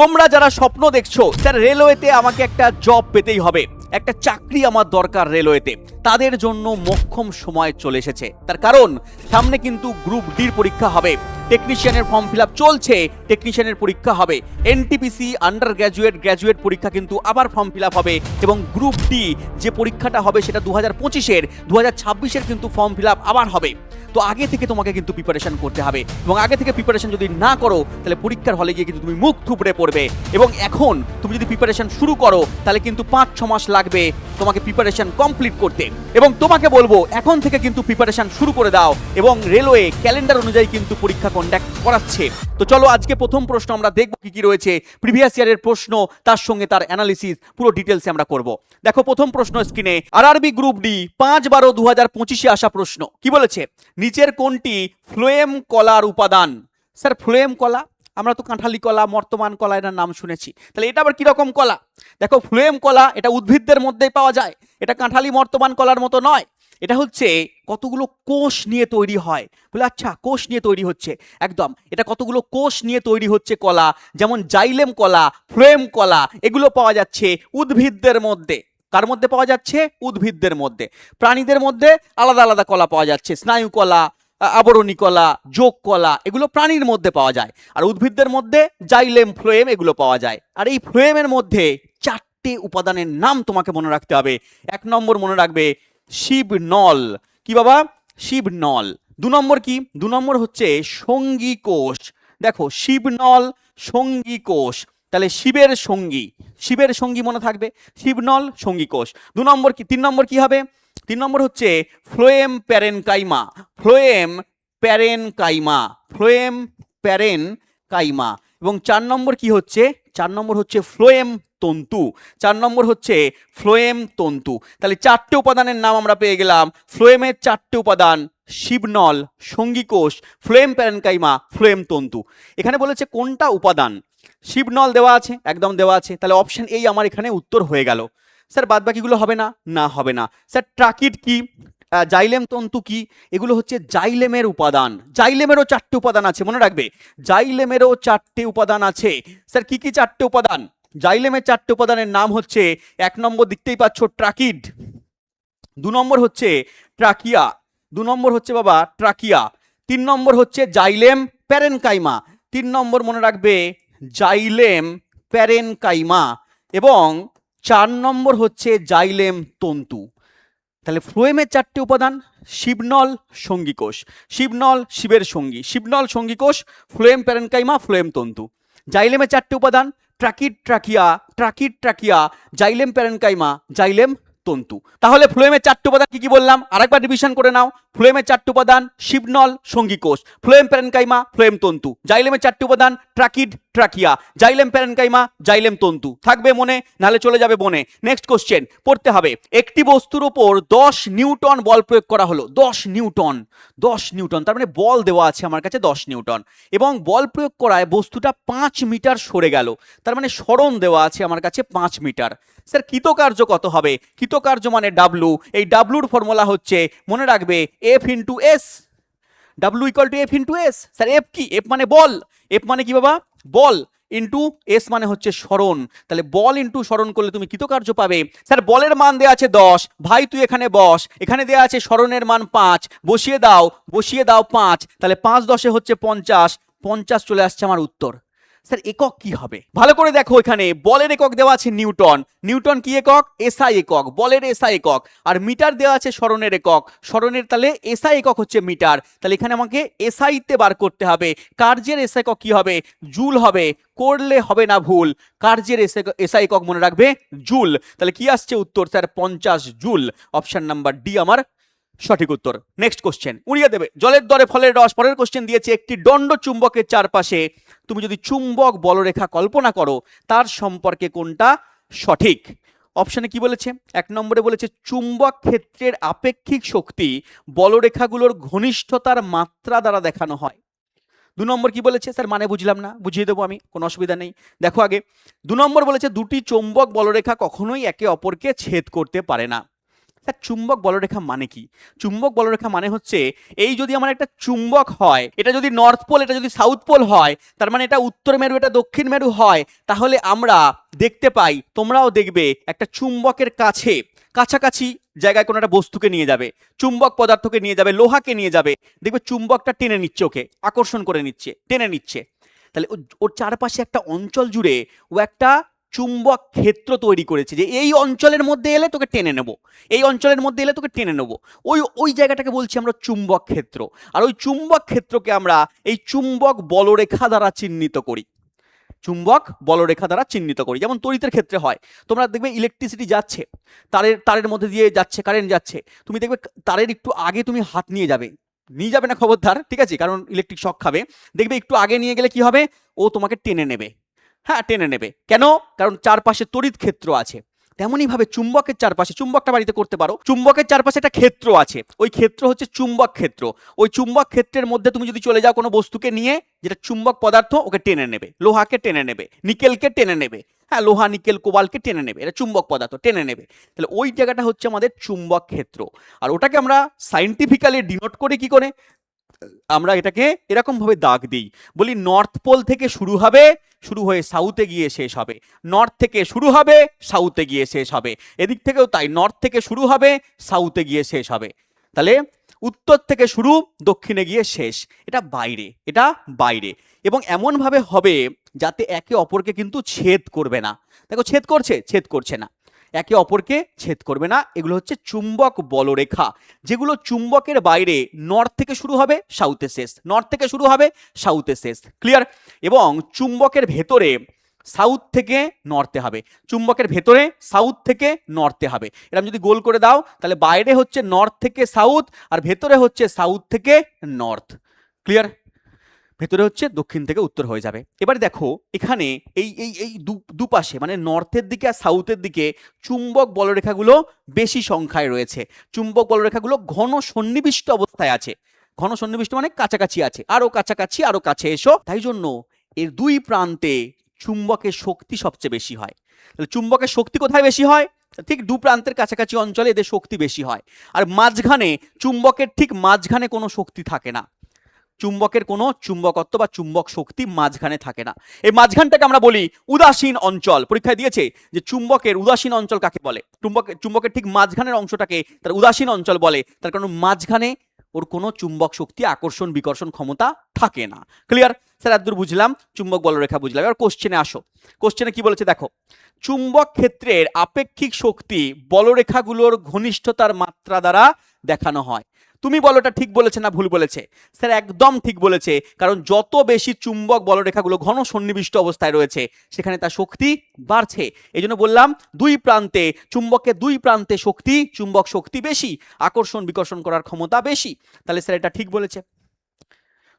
তোমরা যারা স্বপ্ন দেখছো স্যার রেলওয়েতে আমাকে একটা জব পেতেই হবে, একটা চাকরি আমার দরকার রেলওয়েতে, তাদের জন্য মোক্ষম সময় চলে এসেছে। তার কারণ সামনে কিন্তু গ্রুপ ডির পরীক্ষা হবে, টেকনিশিয়ানের ফর্ম ফিল আপ চলছে, টেকনিশিয়ানের পরীক্ষা হবে, এনটিপিসি আন্ডার গ্র্যাজুয়েট পরীক্ষা কিন্তু আবার ফর্ম ফিল আপ হবে, এবং গ্রুপ ডি যে পরীক্ষাটা হবে সেটা 2025-এর 2026-এর কিন্তু ফর্ম ফিল আপ আবার হবে। তো আগে থেকে তোমাকে কিন্তু প্রিপারেশন করতে হবে, এবং আগে থেকে প্রিপারেশন যদি না করো তাহলে পরীক্ষার হলে গিয়ে কিন্তু তুমি মুখ থুবড়ে পড়বে। এবং এখন তুমি যদি প্রিপারেশন শুরু করো তাহলে কিন্তু 5-6 মাস লাগবে তোমাকে প্রিপারেশন কমপ্লিট করতে। এবং তোমাকে বলবো এখন থেকে কিন্তু প্রিপারেশন শুরু করে দাও, এবং রেলওয়ে ক্যালেন্ডার অনুযায়ী কিন্তু পরীক্ষা কন্ডাক্ট করাচ্ছে। তো চলো আজকে প্রথম প্রশ্ন আমরা দেখব কি কি রয়েছে, প্রিভিয়াস ইয়ারের প্রশ্ন, তার সঙ্গে তার অ্যানালিসিস পুরো ডিটেলসে আমরা করব। দেখো প্রথম প্রশ্ন স্ক্রিনে, আরআরবি গ্রুপ ডি 5/12/2025-এ আসা প্রশ্ন কি বলেছে, নিচের কোনটি ফ্লোয়েম কলার উপাদান? স্যার ফ্লোয়েম কলা, আমরা তো কাঁঠালি কলা, মর্তমান কলা এটার নাম শুনেছি, তাহলে এটা আবার কিরকম কলা? দেখো ফ্লোয়েম কলা এটা উদ্ভিদদের মধ্যেই পাওয়া যায়, এটা কাঁঠালি মর্তমান কলার মতো নয়। এটা হচ্ছে কতগুলো কোষ নিয়ে তৈরি হয়। বলে আচ্ছা কোষ নিয়ে তৈরি হচ্ছে, একদম এটা কতগুলো কোষ নিয়ে তৈরি হচ্ছে কলা, যেমন জাইলেম কলা, ফ্লোয়েম কলা, এগুলো পাওয়া যাচ্ছে উদ্ভিদদের মধ্যে। কার মধ্যে পাওয়া যাচ্ছে? উদ্ভিদদের মধ্যে। প্রাণীদের মধ্যে আলাদা আলাদা কলা পাওয়া যাচ্ছে, স্নায়ু কলা, আবরণী কলা, যোগ কলা, এগুলো প্রাণীর মধ্যে পাওয়া যায়। আর উদ্ভিদদের মধ্যে জাইলেম, ফ্লোয়েম এগুলো পাওয়া যায়। আর এই ফ্লোয়েমের মধ্যে 4টে উপাদানের নাম তোমাকে মনে রাখতে হবে। 1 নম্বর মনে রাখবে শিবনল। কি বাবা? শিবনল। 2 নম্বর কি? 2 নম্বর হচ্ছে সঙ্গী কোষ। দেখো শিবনল, সঙ্গী কোষ, তাহলে শিবের সঙ্গী, শিবের সঙ্গী মনে থাকবে, শিবনল, সঙ্গী কোষ। 2 নম্বর কি? 3 নম্বর কি হবে? 3 নম্বর হচ্ছে phloem parenchyma, phloem parenchyma, phloem parenchyma. এবং 4 নম্বর কি হচ্ছে? 4 নম্বর হচ্ছে ফ্লোয়েম তন্তু, 4 নম্বর হচ্ছে ফ্লোয়েম তন্তু। তাহলে 4টে উপাদানের নাম আমরা পেয়ে গেলাম। ফ্লোয়েমের 4টে উপাদান, শিবনল, সঙ্গী কোষ, ফ্লোয়েম প্যারেনকাইমা, ফ্লোয়েম তন্তু। এখানে বলেছে কোনটা উপাদান? শিবনল দেওয়া আছে, একদম দেওয়া আছে, তাহলে অপশন এই আমার এখানে উত্তর হয়ে গেল। স্যার বাদ বাকিগুলো হবে না? না হবে না। স্যার ট্রাকিড কি, জাইলেম তন্তু কি? এগুলো হচ্ছে জাইলেমের উপাদান। জাইলেমেরও 4টে উপাদান আছে, মনে রাখবে, জাইলেমেরও 4টে উপাদান আছে। স্যার কি কি 4টে উপাদান? জাইলেমের 4টে উপাদানের নাম হচ্ছে, 1 নম্বর দেখতেই পাচ্ছ ট্রাকিড, 2 নম্বর হচ্ছে ট্রাকিয়া, 2 নম্বর হচ্ছে বাবা ট্রাকিয়া, 3 নম্বর হচ্ছে জাইলেম প্যারেনকাইমা, 3 নম্বর মনে রাখবে জাইলেম প্যারেনকাইমা, এবং 4 নম্বর হচ্ছে জাইলেম তন্তু। তাহলে ফ্লোয়েমের 4টে উপাদান, শিবনল, সঙ্গী কোষ, শিবনল শিবের সঙ্গী, শিবনল সঙ্গী কোষ, ফ্লোয়েম প্যারেনকাইমা, ফ্লোয়েম তন্তু। জাইলেমের 4টে উপাদান, tracheid trachea, tracheid trachea, xylem parenchyma, xylem তন্তু। তাহলে ফ্লোয়েমের 4টে উপাদান কি কি বললাম আরেকবার রিভিশন করে নাও। ফ্লোয়েমের 4টে উপাদান, শিবনল, সঙ্গী কোষ, ফ্লোয়েম প্যারেনকাইমা, ফ্লোয়েম তন্তু। জাইলেমের 4টে উপাদান, tracheid trachea, xylem parenchyma, xylem তন্তু। থাকবে মনে, নাহলে চলে যাবে মনে। নেক্সট কোশ্চেন পড়তে হবে, একটি বস্তুর উপর 10 নিউটন বল প্রয়োগ করা হলো। 10 নিউটন, 10 নিউটন, তার মানে বল দেওয়া আছে আমার কাছে 10 নিউটন, এবং বল প্রয়োগ করায় বস্তুটা 5 মিটার সরে গেল, তার মানে সরণ দেওয়া আছে আমার কাছে 5 মিটার। স্যার কৃতকার্য কত হবে? কৃতকার্য মানে ডাব্লু, এই ডাব্লুর ফর্মুলা হচ্ছে মনে রাখবে F into S, W equal to F into S. Sir F কি? এফ মানে বল, এফ মানে কি বাবা? বল, ইন্টু এস মানে হচ্ছে সরণ, তাহলে বল ইন্টু সরণ করলে তুমি কৃতকার্য পাবে। স্যার বলের মান দেওয়া আছে 10, ভাই তুই এখানে বস, এখানে দেওয়া আছে সরণের মান 5, বসিয়ে দাও, বসিয়ে দাও 5, তাহলে 5 10 হচ্ছে 50, 50 চলে আসছে আমার উত্তর। স্যার একক কি হবে? ভালো করে দেখো, এখানে বলের একক দেওয়া আছে নিউটন, নিউটন কি একক? এসআই একক, বলের এসআই একক। আর মিটার দেওয়া আছে সরণের একক, সরণের তাহলে এসআই একক হচ্ছে মিটার, তাহলে এখানে আমাকে এসআইতে বার করতে হবে। কার্যের এসআই একক কি হবে? জুল হবে, করলে হবে না ভুল, কার্যের এসআই একক মনে রাখবে জুল। তাহলে কি আসছে উত্তর? Sir 50 joule. Option number D আমার সঠিক উত্তর। নেক্সট কোশ্চেন উড়িয়ে দেবে, জলের দরে ফলের রস। পরের কোশ্চেন দিয়েছে, একটি দণ্ড চুম্বকের চারপাশে তুমি যদি চুম্বক বলরেখা কল্পনা করো তার সম্পর্কে কোনটা সঠিক? অপশনে কি বলেছে? 1 নম্বরে বলেছে চুম্বক ক্ষেত্রের আপেক্ষিক শক্তি বলরেখাগুলোর ঘনিষ্ঠতার মাত্রা দ্বারা দেখানো হয়। 2 নম্বর কি বলেছে? স্যার মানে বুঝলাম না, বুঝিয়ে দেবো আমি, কোনো অসুবিধা নেই। দেখো আগে 2 নম্বর বলেছে দুটি চুম্বক বলরেখা কখনোই একে অপরকে ছেদ করতে পারে না। তা চুম্বক বলরেখা মানে কি? চুম্বক বলরেখা মানে হচ্ছে এই যদি আমার একটা চুম্বক হয়, এটা যদি নর্থ পোল, এটা যদি সাউথ পোল হয়, তার মানে এটা উত্তর মেরু, এটা দক্ষিণ মেরু হয়, তাহলে আমরা দেখতে পাই, তোমরাও দেখবে, একটা চুম্বকের কাছে কাছাকাছি জায়গায় কোনো একটা বস্তুকে নিয়ে যাবে, চুম্বক পদার্থকে নিয়ে যাবে, লোহাকে নিয়ে যাবে, দেখবে চুম্বকটা টেনে নিচ্ছে, ওকে আকর্ষণ করে নিচ্ছে, টেনে নিচ্ছে। তাহলে ওর চারপাশে একটা অঞ্চল জুড়ে ও একটা চুম্বক ক্ষেত্র তৈরি করেছে, যে এই অঞ্চলের মধ্যে এলে তোকে টেনে নেব, এই অঞ্চলের মধ্যে এলে তোকে টেনে নেব। ওই ওই জায়গাটাকে বলছি আমরা চুম্বক ক্ষেত্র। আর ওই চুম্বক ক্ষেত্রকে আমরা এই চুম্বক বলরেখা দ্বারা চিহ্নিত করি, চুম্বক বলরেখা দ্বারা চিহ্নিত করি। যেমন তড়িতের ক্ষেত্রে হয়, তোমরা দেখবে ইলেকট্রিসিটি যাচ্ছে, তারের মধ্যে দিয়ে যাচ্ছে, কারেন্ট যাচ্ছে, তুমি দেখবে তারের একটু আগে তুমি হাত নিয়ে যাবে, নিয়ে যাবে না খবরদার, ঠিক আছে, কারণ ইলেকট্রিক শক খাবে। দেখবে একটু আগে নিয়ে গেলে কি হবে, ও তোমাকে টেনে নেবে। হ্যাঁ, টেনে নেবে কেন? কারণ চারপাশে তড়িৎ ক্ষেত্র আছে। তেমনই ভাবে চুম্বকের চারপাশে, চুম্বকটা বাড়িতে করতে পারো, চুম্বকের চারপাশে একটা ক্ষেত্র আছে, ওই ক্ষেত্র হচ্ছে চুম্বক ক্ষেত্র। ওই চুম্বক ক্ষেত্রের মধ্যে তুমি যদি চলে যাও কোনো বস্তুকে নিয়ে, যেটা চুম্বক পদার্থ, ওকে টেনে নেবে, লোহাকে টেনে নেবে, নিকেলকে টেনে নেবে, হ্যাঁ লোহা নিকেল কোবালকে টেনে নেবে, এটা চুম্বক পদার্থ টেনে নেবে। তাহলে ওই জায়গাটা হচ্ছে আমাদের চুম্বক ক্ষেত্র। আর ওটাকে আমরা সাইন্টিফিক্যালি ডিনোট করি কি করে? আমরা এটাকে এরকম ভাবে দাগ দিই, বলি নর্থ পোল থেকে শুরু হবে, শুরু হয়ে সাউথে গিয়ে শেষ হবে, নর্থ থেকে শুরু হবে, সাউথে গিয়ে শেষ হবে, এদিক থেকেও তাই, নর্থ থেকে শুরু হবে, সাউথে গিয়ে শেষ হবে। তাহলে উত্তর থেকে শুরু, দক্ষিণে গিয়ে শেষ, এটা বাইরে, এটা বাইরে। এবং এমন ভাবে হবে যাতে একে অপরকে কিন্তু ছেদ করবে না। দেখো ছেদ করছে, ছেদ করছে না, একে অপরকে ছেদ করবে না। এগুলো হচ্ছে চুম্বক বলরেখা, যেগুলো চুম্বকের বাইরে নর্থ থেকে শুরু হবে, সাউথে শেষ, নর্থ থেকে শুরু হবে, সাউথে শেষ, ক্লিয়ার? এবং চুম্বকের ভেতরে সাউথ থেকে নর্থে হবে, চুম্বকের ভেতরে সাউথ থেকে নর্থে হবে। এরকম যদি গোল করে দাও, তাহলে বাইরে হচ্ছে নর্থ থেকে সাউথ, আর ভেতরে হচ্ছে সাউথ থেকে নর্থ, ক্লিয়ার? ভেতরে হচ্ছে দক্ষিণ থেকে উত্তর হয়ে যাবে। এবারে দেখো এখানে এই এই এই দুপাশে মানে নর্থের দিকে আর সাউথের দিকে চুম্বক বলরেখাগুলো বেশি সংখ্যায় রয়েছে, চুম্বক বলরেখাগুলো ঘন সন্নিবিষ্ট অবস্থায় আছে। ঘন সন্নিবিষ্ট মানে কাছাকাছি আছে, আরো কাছাকাছি, আরো কাছে এসো। তাই জন্য এর দুই প্রান্তে চুম্বকের শক্তি সবচেয়ে বেশি হয়। তাহলে চুম্বকের শক্তি কোথায় বেশি হয়? ঠিক দু প্রান্তের কাছাকাছি অঞ্চলে এদের শক্তি বেশি হয়। আর মাঝখানে, চুম্বকের ঠিক মাঝখানে কোনো শক্তি থাকে না, চুম্বকের কোনো চুম্বকত্ব বা চুম্বক শক্তি মাঝখানে থাকে না। এই মাঝখানটাকে আমরা বলি উদাসীন অঞ্চল। পরীক্ষায় দিয়েছে যে চুম্বকের উদাসীন অঞ্চল কাকে বলে? চুম্বকের ঠিক মাঝখানের অংশটাকে তার উদাসীন অঞ্চল বলে, তার কারণ মাঝখানে ওর কোনো চুম্বক শক্তি, আকর্ষণ বিকর্ষণ ক্ষমতা থাকে না। ক্লিয়ার? স্যার এতদূর বুঝলাম, চুম্বক বলরেখা বুঝলাম। এবার কোশ্চেনে আসো, কোশ্চেনে কি বলেছে দেখো, চুম্বক ক্ষেত্রের আপেক্ষিক শক্তি বলরেখাগুলোর ঘনিষ্ঠতার মাত্রা দ্বারা দেখানো হয়। তুমি বলো এটা ঠিক বলেছে না ভুল বলেছে? স্যার একদম ঠিক বলেছে, কারণ যত বেশি চুম্বক বলরেখাগুলো ঘন সন্নিবিষ্ট অবস্থায় রয়েছে, সেখানে তার শক্তি বাড়ছে। এই জন্য বললাম দুই প্রান্তে, চুম্বকের দুই প্রান্তে শক্তি, চুম্বক শক্তি বেশি, আকর্ষণ বিকর্ষণ করার ক্ষমতা বেশি। তাহলে স্যার এটা ঠিক বলেছে।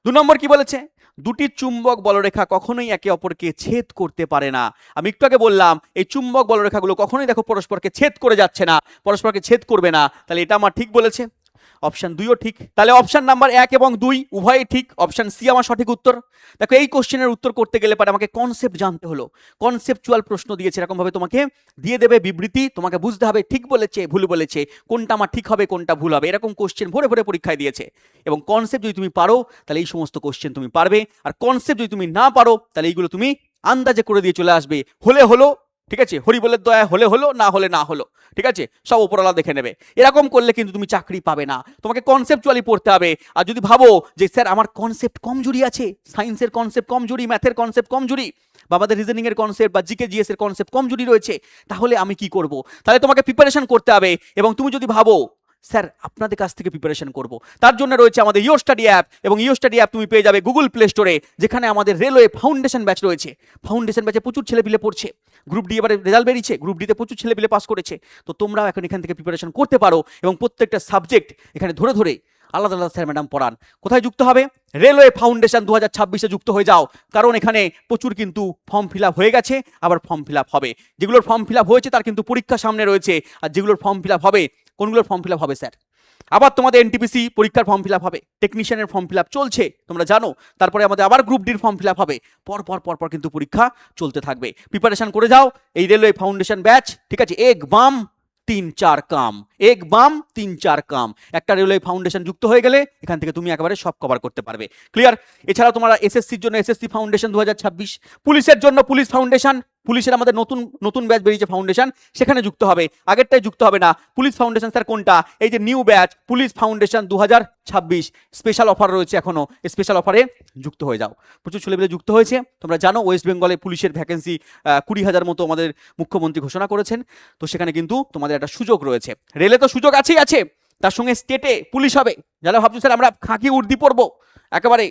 2 নম্বর কি বলেছে? দুটি চুম্বক বলরেখা কখনোই একে অপরকে ছেদ করতে পারে না। আমি একটু আগে বললাম এই চুম্বক বলরেখাগুলো কখনোই দেখো পরস্পরকে ছেদ করে যাচ্ছে না, পরস্পরকে ছেদ করবে না। তাহলে এটা আমার ঠিক বলেছে, অপশন 2ও ঠিক। তাহলে অপশন নাম্বার 1 এবং 2 উভয়ই ঠিক, অপশন সি আমার সঠিক উত্তর। দেখো এই কোশ্চেনের উত্তর করতে গেলে পরে আমাকে কনসেপ্ট জানতে হলো, কনসেপচুয়াল প্রশ্ন দিয়েছে, এরকম ভাবে তোমাকে দিয়ে দেবে বিবৃতি, তোমাকে বুঝতে হবে ঠিক বলেছে ভুল বলেছে, কোনটা আমার ঠিক হবে কোনটা ভুল হবে, এরকম কোশ্চেন ভরে ভরে পরীক্ষায় দিয়েছে। এবং কনসেপ্ট যদি তুমি পারো তাহলে এই সমস্ত কোশ্চেন তুমি পারবে, আর কনসেপ্ট যদি তুমি না পারো তাহলে এইগুলো তুমি আন্দাজে করে দিয়ে চলে আসবে। হলে হলো, ঠিক আছে, হরিবলের দয়া হলে হলো, না হলে না হলো, ঠিক আছে, সব উপরওয়ালা দেখে নেবে। এরকম করলে কিন্তু তুমি চাকরি পাবে না, তোমাকে কনসেপ্টুয়ালি পড়তে হবে। আর যদি ভাবো যে স্যার আমার কনসেপ্ট কমজোরি আছে, সায়েন্সের কনসেপ্ট কমজোরি, ম্যাথের কনসেপ্ট কমজোরি, বা আমাদের রিজনিং এর কনসেপ্ট বা জিকে জিএস এর কনসেপ্ট কমজোরি রয়েছে, তাহলে আমি কি করব? তাহলে তোমাকে প্রিপারেশন করতে হবে। এবং তুমি যদি ভাবো স্যার আপনাদের কাছ থেকে প্রিপারেশন করব, তার জন্য রয়েছে আমাদের ইও স্টাডি অ্যাপ। এবং ইও স্টাডি অ্যাপ তুমি পেয়ে যাবে গুগল প্লে স্টোরে, যেখানে আমাদের রেলওয়ে ফাউন্ডেশন ব্যাচ রয়েছে। ফাউন্ডেশন ব্যাচে প্রচুর ছেলেপিলে পড়ছে, গ্রুপ ডি এবারে রেজাল্ট বেরিয়েছে, গ্রুপ ডিতে প্রচুর ছেলেপিলে পাস করেছে। তো তোমরাও এখন এখান থেকে প্রিপারেশন করতে পারো, এবং প্রত্যেকটা সাবজেক্ট এখানে ধরে ধরে আলাদা আলাদা স্যার ম্যাডাম পড়ান। কোথায় যুক্ত হবে? রেলওয়ে ফাউন্ডেশন 2026-এ যুক্ত হয়ে যাও, কারণ এখানে প্রচুর কিন্তু ফর্ম ফিল আপ হয়ে গেছে, আবার ফর্ম ফিল আপ হবে। যেগুলোর ফর্ম ফিল আপ হয়েছে তার কিন্তু পরীক্ষা সামনে রয়েছে, আর যেগুলোর ফর্ম ফিল আপ হবে, কোনগুলোর ফর্ম ফিল আপ হবে স্যার? আবার তোমাদের এনটিপিসি পরীক্ষার ফর্ম ফিল আপ হবে, টেকনিশিয়ানের ফর্ম ফিল আপ চলছে তোমরা জানো, তারপরে আমাদের আবার গ্রুপ ডির ফর্ম ফিল আপ হবে, পর কিন্তু পরীক্ষা চলতে থাকবে। প্রিপারেশন করে যাও এই রেলওয়ে ফাউন্ডেশন ব্যাচ, ঠিক আছে, এক বাম তিন চার কাম, এক বাম তিন চার কাম। একটা রেলওয়ে ফাউন্ডেশন যুক্ত হয়ে গেলে এখান থেকে তুমি একেবারে সব কভার করতে পারবে। ক্লিয়ার? এছাড়া তোমরা এসএসসির জন্য এসএসসি ফাউন্ডেশন 2026, পুলিশের জন্য পুলিশ ফাউন্ডেশন, পুলিশের আমাদের নতুন নতুন ব্যাচ বেরিয়েছে ফাউন্ডেশন, সেখানে যুক্ত হবে, আগেরটাই যুক্ত হবে না। পুলিশ ফাউন্ডেশন স্যার কোনটা? এই যে new batch police foundation 2026, special offer রয়েছে এখনো, স্পেশাল অফারে যুক্ত হয়ে যাও। প্রচুর ছেলেমেয়ে যুক্ত হয়েছে। তোমরা জানো ওয়েস্ট বেঙ্গলে পুলিশের ভ্যাকেন্সি 20,000 মতো আমাদের মুখ্যমন্ত্রী ঘোষণা করেছেন, তো সেখানে কিন্তু তোমাদের একটা সুযোগ রয়েছে। রেলে তো সুযোগ আছেই আছে, তার সঙ্গে স্টেটে পুলিশ হবে। যারা ভাবছো স্যার আমরা খাকি উর্দি পরবো, একেবারে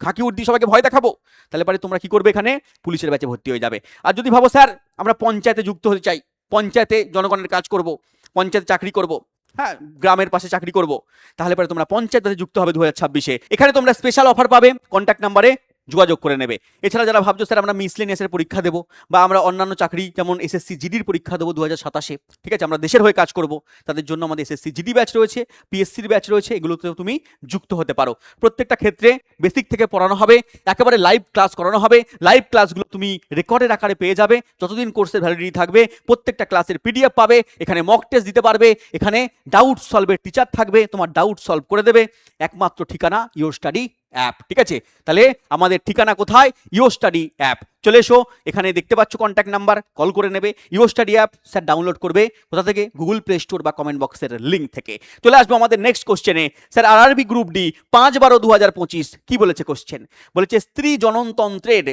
খাকি উর্দি সবাইকে ভয় দেখাবো, তাহলে পরে তোমরা কি করবে, এখানে পুলিশের ব্যাচে ভর্তি হয়ে যাবে। আর যদি ভাবো স্যার আমরা পঞ্চায়েতে যুক্ত হতে চাই, পঞ্চায়েতে জনগণের কাজ করব, পঞ্চায়েতে চাকরি করব, হ্যাঁ গ্রামের পাশে চাকরি করব, তাহলে পরে তোমরা পঞ্চায়েতে যুক্ত হবে 2026-এ। এখানে তোমরা স্পেশাল অফার পাবে, কন্ট্যাক্ট নাম্বারে যোগাযোগ করে নেবে। এছাড়া যারা ভাবছো স্যার আমরা মিসলেনিয়াসের পরীক্ষা দেবো, বা আমরা অন্যান্য চাকরি যেমন এসএসসি জিডির পরীক্ষা দেবো 2027-এ, ঠিক আছে, আমরা দেশের হয়ে কাজ করব, তাদের জন্য আমাদের এসএসসি জিডি ব্যাচ রয়েছে, পিএসসির ব্যাচ রয়েছে, এগুলোতেও তুমি যুক্ত হতে পারো। প্রত্যেকটা ক্ষেত্রে বেসিক থেকে পড়ানো হবে, একেবারে লাইভ ক্লাস করানো হবে। লাইভ ক্লাসগুলো তুমি রেকর্ডের আকারে পেয়ে যাবে যতদিন কোর্সের ভ্যালিডিটি থাকবে। প্রত্যেকটা ক্লাসের পিডিএফ পাবে, এখানে মক টেস্ট দিতে পারবে, এখানে ডাউট সলভের টিচার থাকবে, তোমার ডাউট সলভ করে দেবে। একমাত্র ঠিকানা ইওর স্টাডি অ্যাপ, ঠিক আছে? তাহলে আমাদের ঠিকানা কোথায়? Your study app. চলে এসো, এখানে দেখতে পাচ্ছ কন্ট্যাক্ট নাম্বার, কল করে নেবে। Your study app sir download করবে কোথা থেকে? গুগল প্লে স্টোর বা কমেন্ট বক্সের লিঙ্ক থেকে। চলে আসবো আমাদের নেক্সট কোশ্চেনে। স্যার আরআরবি গ্রুপ ডি 5/12/2025 কি বলেছে কোশ্চেন? বলেছে স্ত্রী জননতন্ত্রের